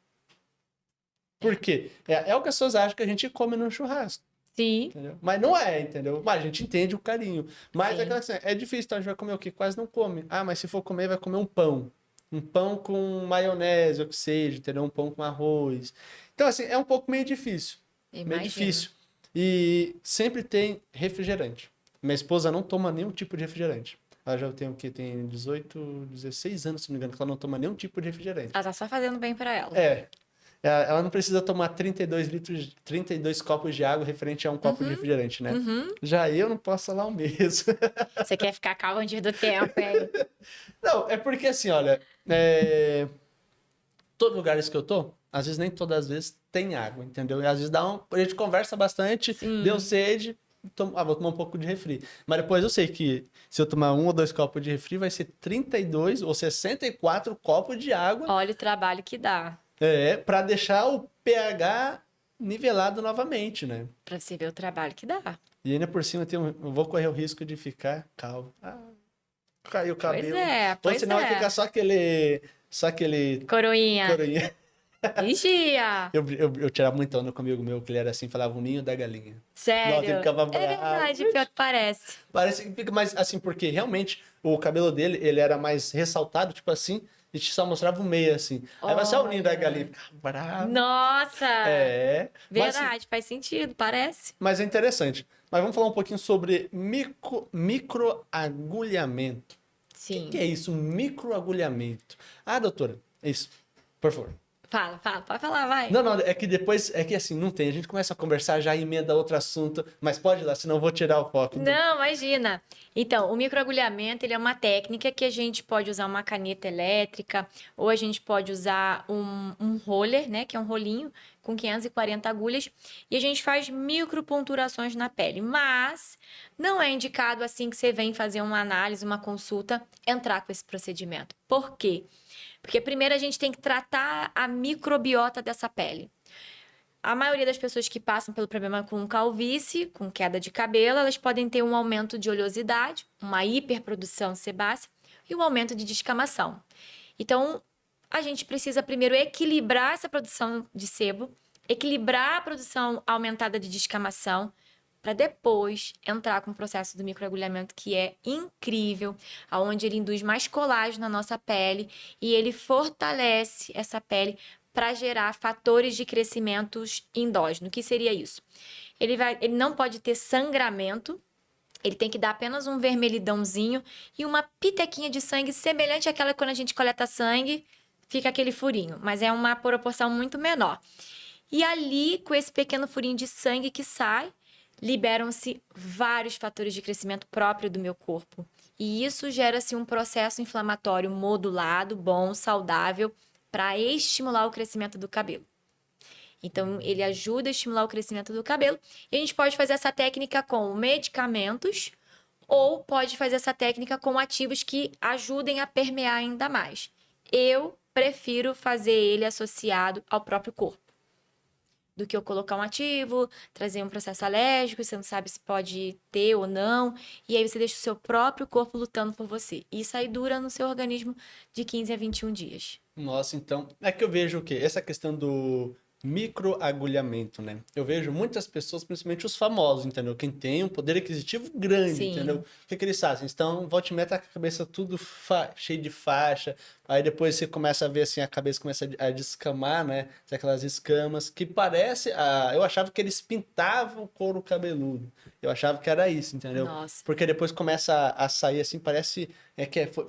Por quê? É o que as pessoas acham que a gente come no churrasco. Sim. Entendeu? Mas não é, entendeu? Mas a gente entende o carinho. Mas Sim. aquela assim, é difícil, então a gente vai comer o quê? Quase não come. Mas se for comer, vai comer um pão. Um pão com maionese, ou que seja, entendeu? Um pão com arroz. Então, assim, é um pouco meio difícil. Meio Imagino. difícil. E sempre tem refrigerante. Minha esposa não toma nenhum tipo de refrigerante. Ela já tem o quê? Tem 18, 16 anos, se não me engano, que ela não toma nenhum tipo de refrigerante. Ela tá só fazendo bem pra ela. Ela não precisa tomar 32 copos de água referente a um copo de refrigerante, né? Já eu não posso falar o mesmo. Você quer ficar calmo antes do tempo, hein? Não, é porque assim, olha, todos os lugares que eu tô, às vezes nem todas as vezes tem água, entendeu? E às vezes a gente conversa bastante, Sim. deu sede, vou tomar um pouco de refri. Mas depois eu sei que se eu tomar 1 ou 2 copos de refri, vai ser 32 ou 64 copos de água. Olha o trabalho que dá. Pra deixar o pH nivelado novamente, né? Pra você ver o trabalho que dá. E ainda por cima eu vou correr o risco de ficar calvo. Caiu o cabelo. Ou pois senão vai é. ficar só aquele Coroinha. coroinha. Vigia. Eu tirava muito onda com um amigo meu, que ele era assim, falava o ninho da galinha. Nossa, ele Sério. ficava É bravo. verdade, pior que parece. Parece que fica mais assim, porque realmente o cabelo dele, ele era mais ressaltado, tipo assim, e só mostrava o meio, assim. Aí vai ser o ninho da Olha. galinha, ficava bravo. Nossa! É, mas, assim, Verdade, faz sentido, parece. mas é interessante. Mas vamos falar um pouquinho sobre microagulhamento. O que Sim. é isso, microagulhamento? Ah, doutora, isso, por favor. Fala, pode falar, vai. Não, não, é que depois, é que assim, não tem. A gente começa a conversar, já emenda outro assunto, mas pode ir lá, senão eu vou tirar o foco do. Não, imagina. Então, o microagulhamento, ele é uma técnica que a gente pode usar uma caneta elétrica, ou a gente pode usar um roller, né, que é um rolinho com 540 agulhas, e a gente faz microponturações na pele. Mas não é indicado assim que você vem fazer uma análise, uma consulta, entrar com esse procedimento. Por quê? Porque primeiro a gente tem que tratar a microbiota dessa pele. A maioria das pessoas que passam pelo problema com calvície, com queda de cabelo, elas podem ter um aumento de oleosidade, uma hiperprodução sebácea e um aumento de descamação. Então, a gente precisa primeiro equilibrar essa produção de sebo, equilibrar a produção aumentada de descamação, para depois entrar com o processo do microagulhamento, que é incrível, aonde ele induz mais colágeno na nossa pele e ele fortalece essa pele para gerar fatores de crescimentos endógeno. O que seria isso? Ele não pode ter sangramento, ele tem que dar apenas um vermelhidãozinho e uma pitequinha de sangue semelhante àquela que quando a gente coleta sangue, fica aquele furinho, mas é uma proporção muito menor. E ali, com esse pequeno furinho de sangue que sai, liberam-se vários fatores de crescimento próprio do meu corpo. E isso gera-se um processo inflamatório modulado, bom, saudável, para estimular o crescimento do cabelo. Então, ele ajuda a estimular o crescimento do cabelo. E a gente pode fazer essa técnica com medicamentos ou pode fazer essa técnica com ativos que ajudem a permear ainda mais. Eu prefiro fazer ele associado ao próprio corpo do que eu colocar um ativo, trazer um processo alérgico, você não sabe se pode ter ou não, e aí você deixa o seu próprio corpo lutando por você. Isso aí dura no seu organismo de 15 a 21 dias. Nossa, então, é que eu vejo o quê? Essa questão do microagulhamento, né? Eu vejo muitas pessoas, principalmente os famosos, entendeu? Quem tem um poder aquisitivo grande, Sim. entendeu? O que que eles fazem? Então, volta e meia tá com a cabeça tudo cheio de faixa, aí depois você começa a ver assim, a cabeça começa a descamar, né? Aquelas escamas, que parece... eu achava que eles pintavam o couro cabeludo. Eu achava que era isso, entendeu? Nossa. Porque depois começa a sair assim, parece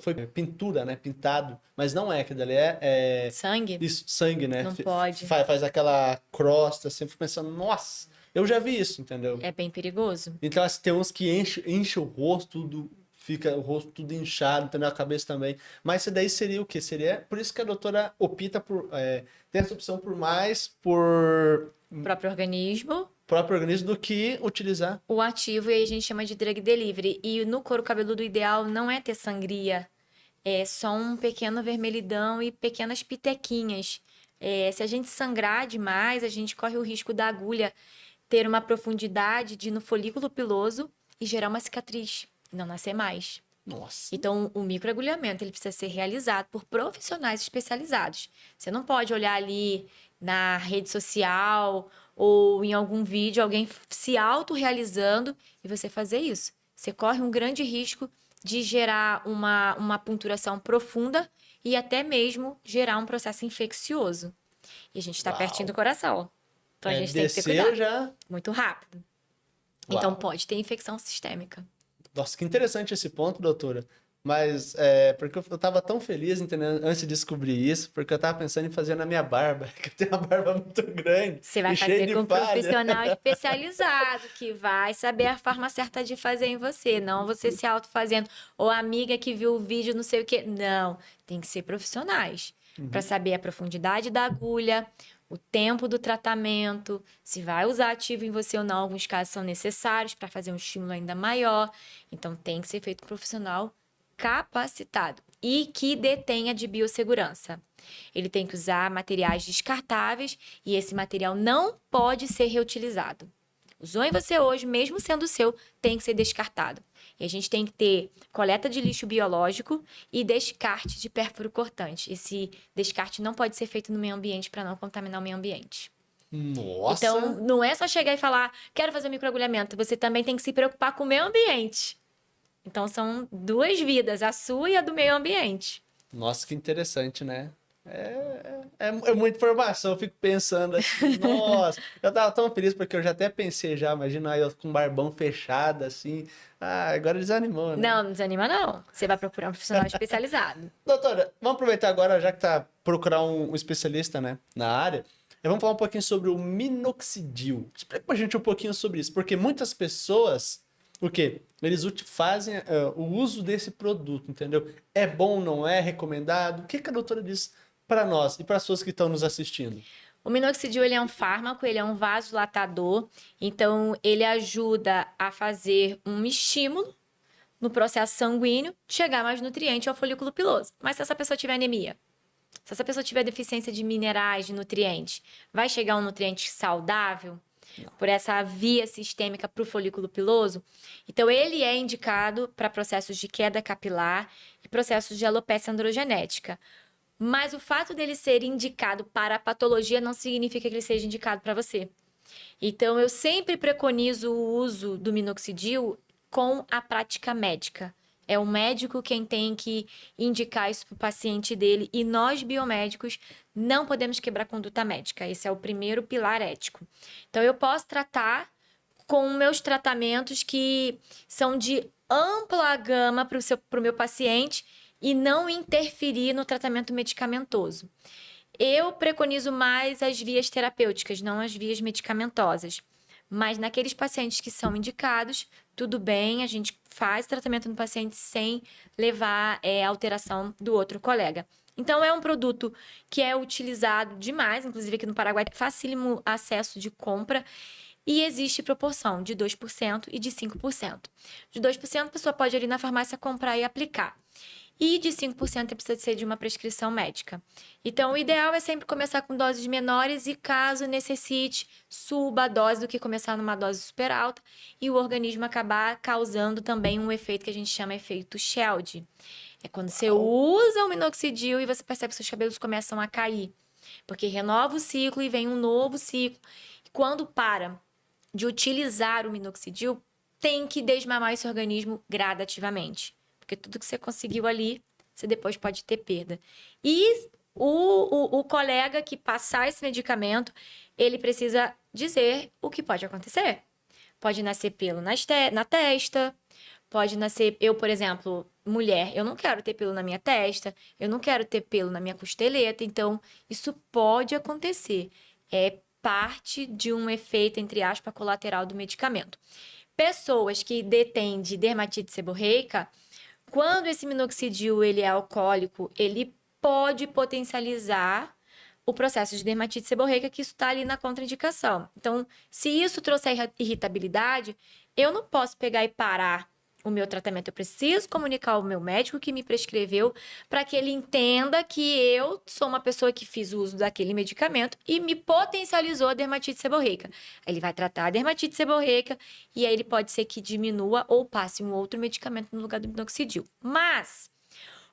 foi pintura, né? Pintado. Mas não é, que dali é Sangue? isso, sangue, né? Não pode. Faz aquela crosta, assim, eu fico pensando, nossa, eu já vi isso, entendeu? É bem perigoso. Então, assim, tem uns que enche o rosto, tudo, fica o rosto tudo inchado, entendeu? A cabeça também. Mas isso daí seria o quê? Seria por isso que a doutora opta por, tem essa opção por mais, por O próprio organismo, próprio organismo do que utilizar. o ativo, e aí a gente chama de drug delivery. E no couro cabeludo, o ideal não é ter sangria, é só um pequeno vermelhidão e pequenas pitequinhas. Se a gente sangrar demais, a gente corre o risco da agulha ter uma profundidade de ir no folículo piloso e gerar uma cicatriz, e não nascer mais. Nossa. Então, o microagulhamento ele precisa ser realizado por profissionais especializados. Você não pode olhar ali na rede social ou em algum vídeo alguém se autorrealizando e você fazer isso. Você corre um grande risco de gerar uma puncturação profunda e até mesmo gerar um processo infeccioso. E a gente está Uau. pertinho do coração. Então, a gente tem que ter Desceu cuidado. já. Muito rápido. Uau. Então, pode ter infecção sistêmica. Nossa, que interessante esse ponto, doutora. Mas porque eu tava tão feliz, entendeu? Antes de descobrir isso, porque eu tava pensando em fazer na minha barba, que eu tenho uma barba muito grande. Você vai e cheia fazer de com um falha. profissional especializado, que vai saber a forma certa de fazer em você, não você se autofazendo. Ou a amiga que viu o vídeo, não sei o quê. Não, tem que ser profissionais. Para saber a profundidade da agulha, o tempo do tratamento, se vai usar ativo em você ou não. Alguns casos são necessários para fazer um estímulo ainda maior. Então, tem que ser feito com profissional capacitado e que detenha de biossegurança. Ele tem que usar materiais descartáveis e esse material não pode ser reutilizado. Usou em você hoje, mesmo sendo seu, tem que ser descartado. E a gente tem que ter coleta de lixo biológico e descarte de pérfuro cortante. Esse descarte não pode ser feito no meio ambiente para não contaminar o meio ambiente. Nossa! Então, não é só chegar e falar, quero fazer microagulhamento. Você também tem que se preocupar com o meio ambiente. Então, são duas vidas, a sua e a do meio ambiente. Nossa, que interessante, né? É muita informação, eu fico pensando assim, nossa, eu tava tão feliz porque eu já até pensei já, imagina aí eu com o barbão fechado assim, agora desanimou, né? Não desanima não. Você vai procurar um profissional especializado. Doutora, vamos aproveitar agora, já que tá procurar um especialista, né, na área, e vamos falar um pouquinho sobre o minoxidil. Explica pra gente um pouquinho sobre isso, porque muitas pessoas, o quê? Eles fazem o uso desse produto, entendeu? É bom, não é recomendado? O que que a doutora diz para nós e para as pessoas que estão nos assistindo? O minoxidil, ele é um fármaco, ele é um vasodilatador, então ele ajuda a fazer um estímulo no processo sanguíneo de chegar mais nutriente ao folículo piloso. Mas se essa pessoa tiver anemia, se essa pessoa tiver deficiência de minerais, de nutrientes, vai chegar um nutriente saudável por essa via sistêmica para o folículo piloso? Então, ele é indicado para processos de queda capilar e processos de alopecia androgenética. Mas o fato dele ser indicado para a patologia não significa que ele seja indicado para você. Então, eu sempre preconizo o uso do minoxidil com a prática médica. É o médico quem tem que indicar isso para o paciente dele e nós, biomédicos, não podemos quebrar conduta médica. Esse é o primeiro pilar ético. Então, eu posso tratar com meus tratamentos que são de ampla gama para o meu paciente e não interferir no tratamento medicamentoso. Eu preconizo mais as vias terapêuticas, não as vias medicamentosas. Mas naqueles pacientes que são indicados, tudo bem, a gente faz tratamento no paciente sem levar alteração do outro colega. Então, é um produto que é utilizado demais, inclusive aqui no Paraguai, facílimo acesso de compra. E existe proporção de 2% e de 5%. De 2% a pessoa pode ir ali na farmácia comprar e aplicar. E de 5% precisa ser de uma prescrição médica. Então, o ideal é sempre começar com doses menores e, caso necessite, suba a dose do que começar numa dose super alta e o organismo acabar causando também um efeito que a gente chama efeito Sheld. É quando você usa o minoxidil e você percebe que seus cabelos começam a cair. Porque renova o ciclo e vem um novo ciclo. E quando para de utilizar o minoxidil, tem que desmamar esse organismo gradativamente. Porque tudo que você conseguiu ali, você depois pode ter perda. E o colega que passar esse medicamento, ele precisa dizer o que pode acontecer. Pode nascer pelo na testa, pode nascer... Eu, por exemplo, mulher, eu não quero ter pelo na minha testa, eu não quero ter pelo na minha costeleta, então isso pode acontecer. É parte de um efeito, entre aspas, colateral do medicamento. Pessoas que detêm de dermatite seborreica, quando esse minoxidil ele é alcoólico, ele pode potencializar o processo de dermatite seborreica, que isso está ali na contraindicação. Então, se isso trouxer irritabilidade, eu não posso pegar e parar o meu tratamento. Eu preciso comunicar ao meu médico que me prescreveu para que ele entenda que eu sou uma pessoa que fiz uso daquele medicamento e me potencializou a dermatite seborreica. Aí ele vai tratar a dermatite seborreica e aí ele pode ser que diminua ou passe um outro medicamento no lugar do minoxidil. Mas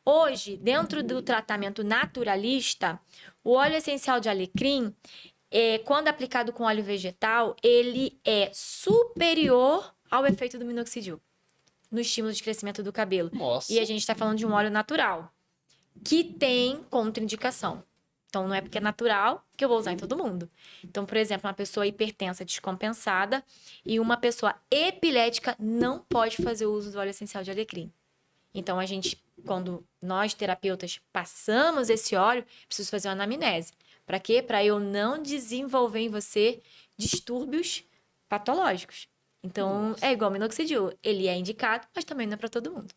hoje, dentro do tratamento naturalista, o óleo essencial de alecrim, quando aplicado com óleo vegetal, ele é superior ao efeito do minoxidil no estímulo de crescimento do cabelo. Nossa. E a gente está falando de um óleo natural, que tem contraindicação. Então, não é porque é natural que eu vou usar em todo mundo. Então, por exemplo, uma pessoa hipertensa descompensada e uma pessoa epilética não pode fazer o uso do óleo essencial de alecrim. Então, a gente, quando nós, terapeutas, passamos esse óleo, preciso fazer uma anamnese. Para quê? Para eu não desenvolver em você distúrbios patológicos. Então, é igual ao minoxidil. Ele é indicado, mas também não é para todo mundo.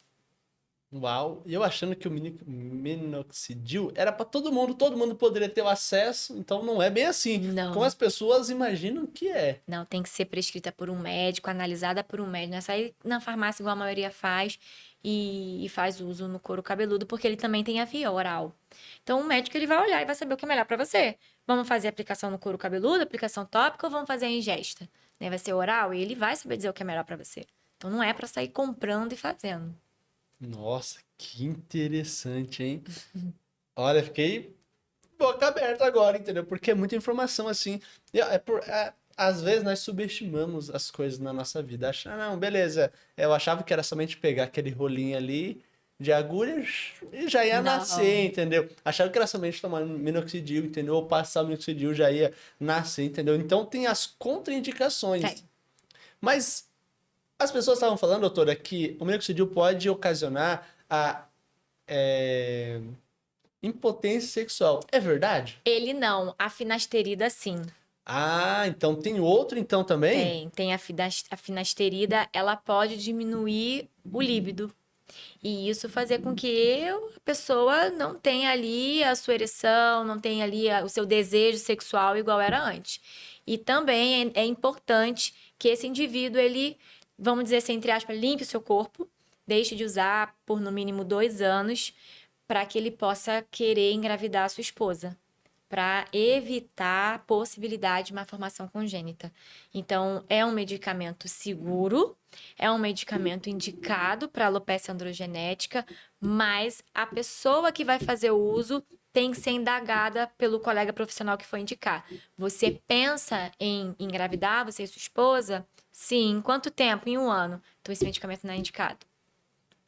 Uau, e eu achando que o minoxidil era para todo mundo poderia ter o acesso, então não é bem assim. Não. Como as pessoas imaginam que é. Não, tem que ser prescrita por um médico, analisada por um médico. Não é sair na farmácia igual a maioria faz e faz uso no couro cabeludo, porque ele também tem a via oral. Então, o médico ele vai olhar e vai saber o que é melhor para você. Vamos fazer aplicação no couro cabeludo, aplicação tópica ou vamos fazer a ingesta? né? Vai ser oral e ele vai saber dizer o que é melhor para você. Então não é para sair comprando e fazendo. Nossa, que interessante, hein? Olha, fiquei boca aberta agora, entendeu? Porque é muita informação assim. Às vezes nós subestimamos as coisas na nossa vida. Não, beleza. Eu achava que era somente pegar aquele rolinho ali de agulha e já ia nascer, Não. entendeu? Achava que era somente tomar minoxidil, entendeu? Ou passar o minoxidil já ia nascer, entendeu? Então tem as contraindicações. Tem. Mas as pessoas estavam falando, doutora, que o minoxidil pode ocasionar a é, impotência sexual. É verdade? Ele não, a finasterida sim. Ah, então tem outro então também? Tem a finasterida, ela pode diminuir o líbido. E isso fazer com que a pessoa não tenha ali a sua ereção, não tenha ali o seu desejo sexual igual era antes. E também é importante que esse indivíduo, ele, vamos dizer assim, entre aspas, limpe o seu corpo, deixe de usar por no mínimo 2 anos, para que ele possa querer engravidar a sua esposa, para evitar a possibilidade de uma formação congênita. Então, é um medicamento seguro, é um medicamento indicado para alopecia androgenética, mas a pessoa que vai fazer o uso tem que ser indagada pelo colega profissional que foi indicar. Você pensa em engravidar, você e sua esposa? Sim. Em quanto tempo? Em 1 ano. Então, esse medicamento não é indicado.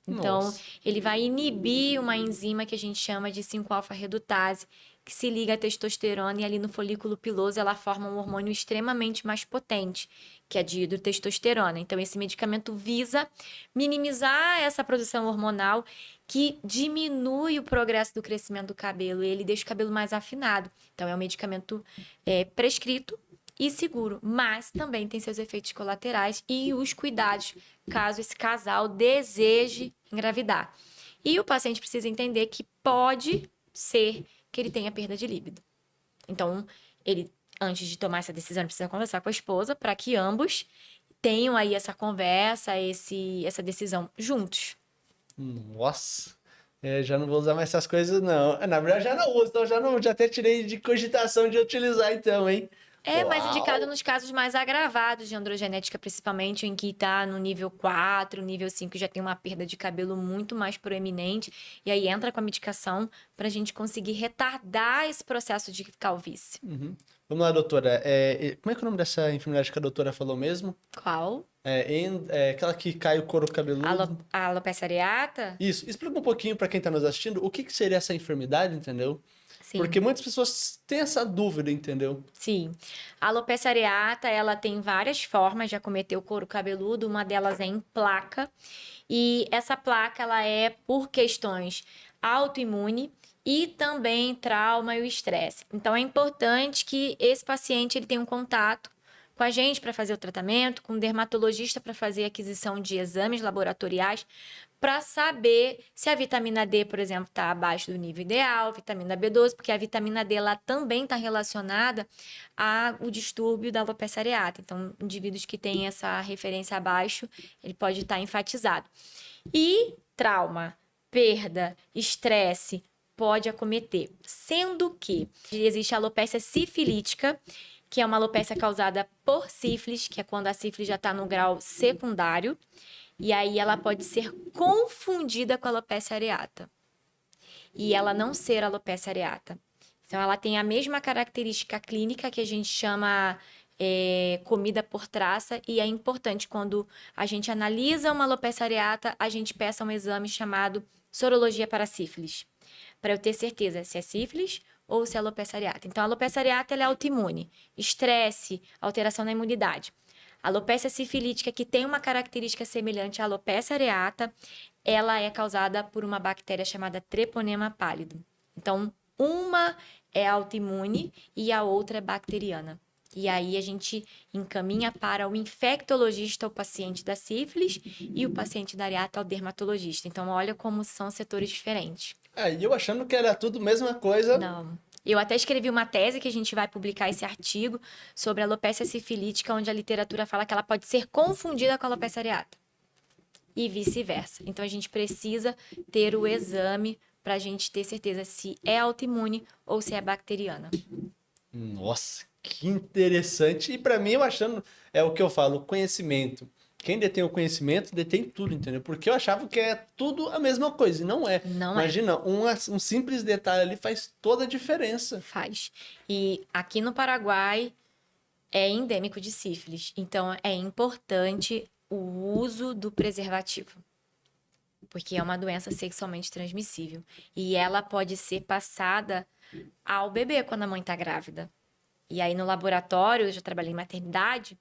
Então, Nossa. ele vai inibir uma enzima que a gente chama de 5-alfa-redutase, que se liga à testosterona e ali no folículo piloso ela forma um hormônio extremamente mais potente, que é a dihidrotestosterona. Então, esse medicamento visa minimizar essa produção hormonal que diminui o progresso do crescimento do cabelo e ele deixa o cabelo mais afinado. Então, é um medicamento prescrito e seguro, mas também tem seus efeitos colaterais e os cuidados caso esse casal deseje engravidar. E o paciente precisa entender que pode ser que ele tenha perda de líbido. Então, ele, antes de tomar essa decisão, precisa conversar com a esposa para que ambos tenham aí essa conversa, essa decisão juntos. Nossa. Já não vou usar mais essas coisas, não. Na verdade, já não uso, então já até tirei de cogitação de utilizar, então, hein? É mais indicado Uau! nos casos mais agravados de androgenética, principalmente em que está no nível 4, nível 5, já tem uma perda de cabelo muito mais proeminente. E aí entra com a medicação para a gente conseguir retardar esse processo de calvície. Uhum. Vamos lá, doutora. Como é que é o nome dessa enfermidade que a doutora falou mesmo? Qual? Aquela que cai o couro cabeludo. A alopecia areata? Isso. Explica um pouquinho para quem está nos assistindo o que seria essa enfermidade, entendeu? Sim. Porque muitas pessoas têm essa dúvida, entendeu? Sim. A alopecia areata, ela tem várias formas de acometer o couro cabeludo, uma delas é em placa, e essa placa, ela é por questões autoimune e também trauma e o estresse. Então, é importante que esse paciente ele tenha um contato com a gente para fazer o tratamento, com um dermatologista para fazer a aquisição de exames laboratoriais, para saber se a vitamina D, por exemplo, está abaixo do nível ideal, vitamina B12, porque a vitamina D ela também está relacionada ao distúrbio da alopecia areata. Então, indivíduos que têm essa referência abaixo, ele pode estar enfatizado. E trauma, perda, estresse pode acometer, sendo que existe a alopecia sifilítica, que é uma alopecia causada por sífilis, que é quando a sífilis já está no grau secundário, e aí ela pode ser confundida com a alopecia areata. E ela não ser alopecia areata. Então, ela tem a mesma característica clínica que a gente chama comida por traça. E é importante, quando a gente analisa uma alopecia areata, a gente peça um exame chamado sorologia para sífilis, para eu ter certeza se é sífilis ou se é alopecia areata. Então, a alopecia areata ela é autoimune. Estresse, alteração na imunidade. A alopecia sifilítica, que tem uma característica semelhante à alopecia areata, ela é causada por uma bactéria chamada Treponema pálido. Então, uma é autoimune e a outra é bacteriana. E aí a gente encaminha para o infectologista, o paciente da sífilis, e o paciente da areata ao dermatologista. Então, olha como são setores diferentes. E eu achando que era tudo mesma coisa. Não. Eu até escrevi uma tese que a gente vai publicar esse artigo sobre a alopecia sifilítica, onde a literatura fala que ela pode ser confundida com a alopecia areata. E vice-versa. Então, a gente precisa ter o exame para a gente ter certeza se é autoimune ou se é bacteriana. Nossa, que interessante. E para mim, eu achando é o que eu falo, conhecimento. Quem detém o conhecimento, detém tudo, entendeu? Porque eu achava que é tudo a mesma coisa, e não é. Não Imagina, um simples detalhe ali faz toda a diferença. faz. E aqui no Paraguai é endêmico de sífilis. Então é importante o uso do preservativo. Porque é uma doença sexualmente transmissível. E ela pode ser passada ao bebê quando a mãe está grávida. E aí no laboratório, eu já trabalhei em maternidade,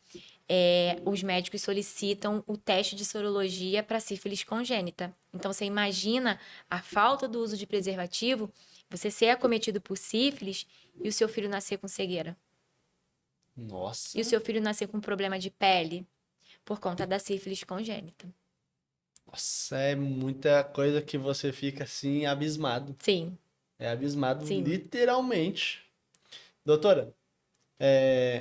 os médicos solicitam o teste de sorologia para sífilis congênita. Então você imagina a falta do uso de preservativo, você ser acometido por sífilis e o seu filho nascer com cegueira. Nossa. E o seu filho nascer com problema de pele por conta da sífilis congênita. Nossa, é muita coisa que você fica assim abismado. Sim, É abismado sim. literalmente. Doutora,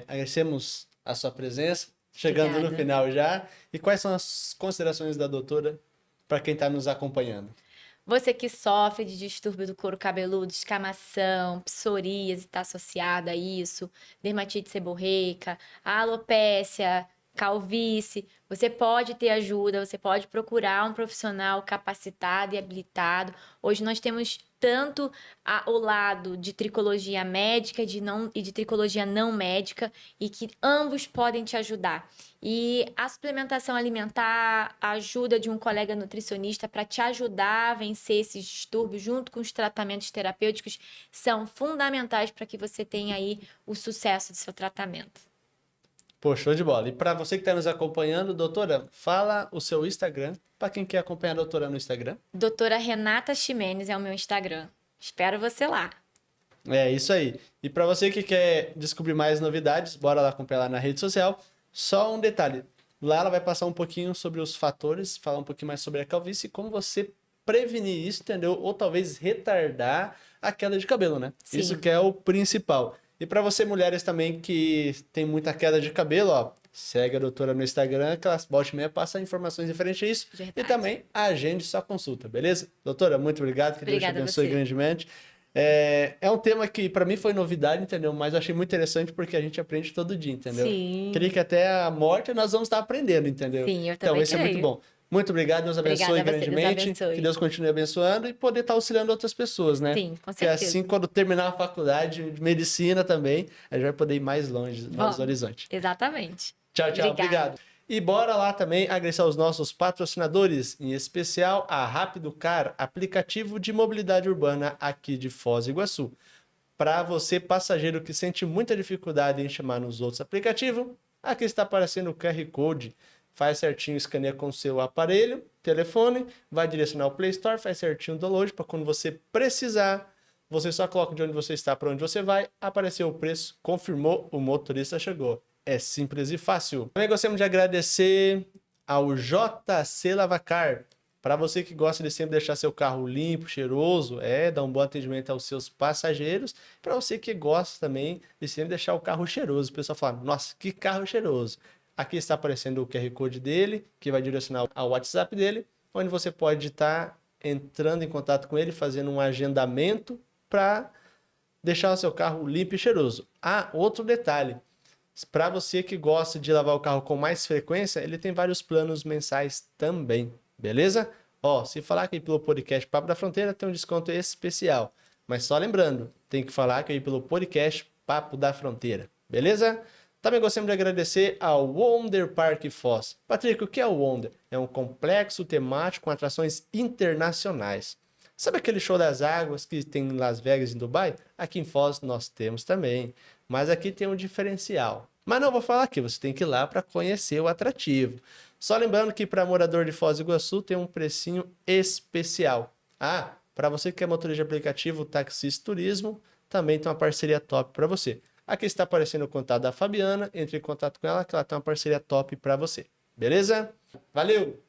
agradecemos a sua presença, chegando no Obrigada. final já. E quais são as considerações da doutora para quem está nos acompanhando? Você que sofre de distúrbio do couro cabeludo, descamação, psoríase está associada a isso, dermatite seborreica, alopécia, calvície, você pode ter ajuda, você pode procurar um profissional capacitado e habilitado. Hoje nós temos tanto o lado de tricologia médica e de tricologia não médica, e que ambos podem te ajudar. E a suplementação alimentar, a ajuda de um colega nutricionista para te ajudar a vencer esses distúrbios, junto com os tratamentos terapêuticos, são fundamentais para que você tenha aí o sucesso do seu tratamento. Pô, show de bola. E para você que está nos acompanhando, doutora, fala o seu Instagram, para quem quer acompanhar a doutora no Instagram. Doutora Renata Ximenes é o meu Instagram. Espero você lá. É isso aí. E para você que quer descobrir mais novidades, bora lá acompanhar lá na rede social. Só um detalhe, lá ela vai passar um pouquinho sobre os fatores, falar um pouquinho mais sobre a calvície e como você prevenir isso, entendeu? Ou talvez retardar a queda de cabelo, né? Sim. Isso que é o principal. E para você mulheres também que tem muita queda de cabelo, ó, segue a doutora no Instagram, que ela volta e meia passa informações referentes a isso. Verdade. E também agende sua consulta, beleza? Doutora, muito obrigado, que Deus te Obrigada a abençoe você. grandemente. É um tema que para mim foi novidade, entendeu? Mas eu achei muito interessante porque a gente aprende todo dia, entendeu? Sim. Creio que até a morte nós vamos estar aprendendo, entendeu? Sim, eu Então, também isso é muito creio. bom. Muito obrigado, Deus abençoe Obrigada a você, Deus grandemente. abençoe. Que Deus continue abençoando e poder estar auxiliando outras pessoas, né? Sim, com Porque certeza. assim, quando terminar a faculdade de medicina também, a gente vai poder ir mais longe, nos Vamos. horizontes. Exatamente. Tchau, tchau. Obrigada. Obrigado. E bora lá também agradecer aos nossos patrocinadores, em especial a Rápido Car, aplicativo de mobilidade urbana aqui de Foz do Iguaçu. Para você, passageiro que sente muita dificuldade em chamar nos outros aplicativos, aqui está aparecendo o QR Code. Faz certinho, escaneia com o seu aparelho, telefone, vai direcionar ao Play Store, faz certinho o download para quando você precisar, você só coloca de onde você está para onde você vai, apareceu o preço, confirmou, o motorista chegou. É simples e fácil. Também gostaríamos de agradecer ao JC Lavacar. Para você que gosta de sempre deixar seu carro limpo, cheiroso, dar um bom atendimento aos seus passageiros. Para você que gosta também de sempre deixar o carro cheiroso. O pessoal fala, nossa, que carro cheiroso. Aqui está aparecendo o QR Code dele, que vai direcionar ao WhatsApp dele, onde você pode estar entrando em contato com ele, fazendo um agendamento para deixar o seu carro limpo e cheiroso. Ah, outro detalhe. Para você que gosta de lavar o carro com mais frequência, ele tem vários planos mensais também, beleza? Ó, se falar que pelo podcast Papo da Fronteira tem um desconto especial. Mas só lembrando, tem que falar que pelo podcast Papo da Fronteira, beleza? Também gostaria de agradecer ao Wonder Park Foz. Patrick, o que é o Wonder? É um complexo temático com atrações internacionais. Sabe aquele show das águas que tem em Las Vegas e em Dubai? Aqui em Foz nós temos também. Mas aqui tem um diferencial. Mas não vou falar aqui, você tem que ir lá para conhecer o atrativo. Só lembrando que para morador de Foz do Iguaçu tem um precinho especial. Ah, para você que é motorista de aplicativo, taxista, turismo, também tem uma parceria top para você. Aqui está aparecendo o contato da Fabiana, entre em contato com ela que ela tem uma parceria top para você. Beleza? Valeu!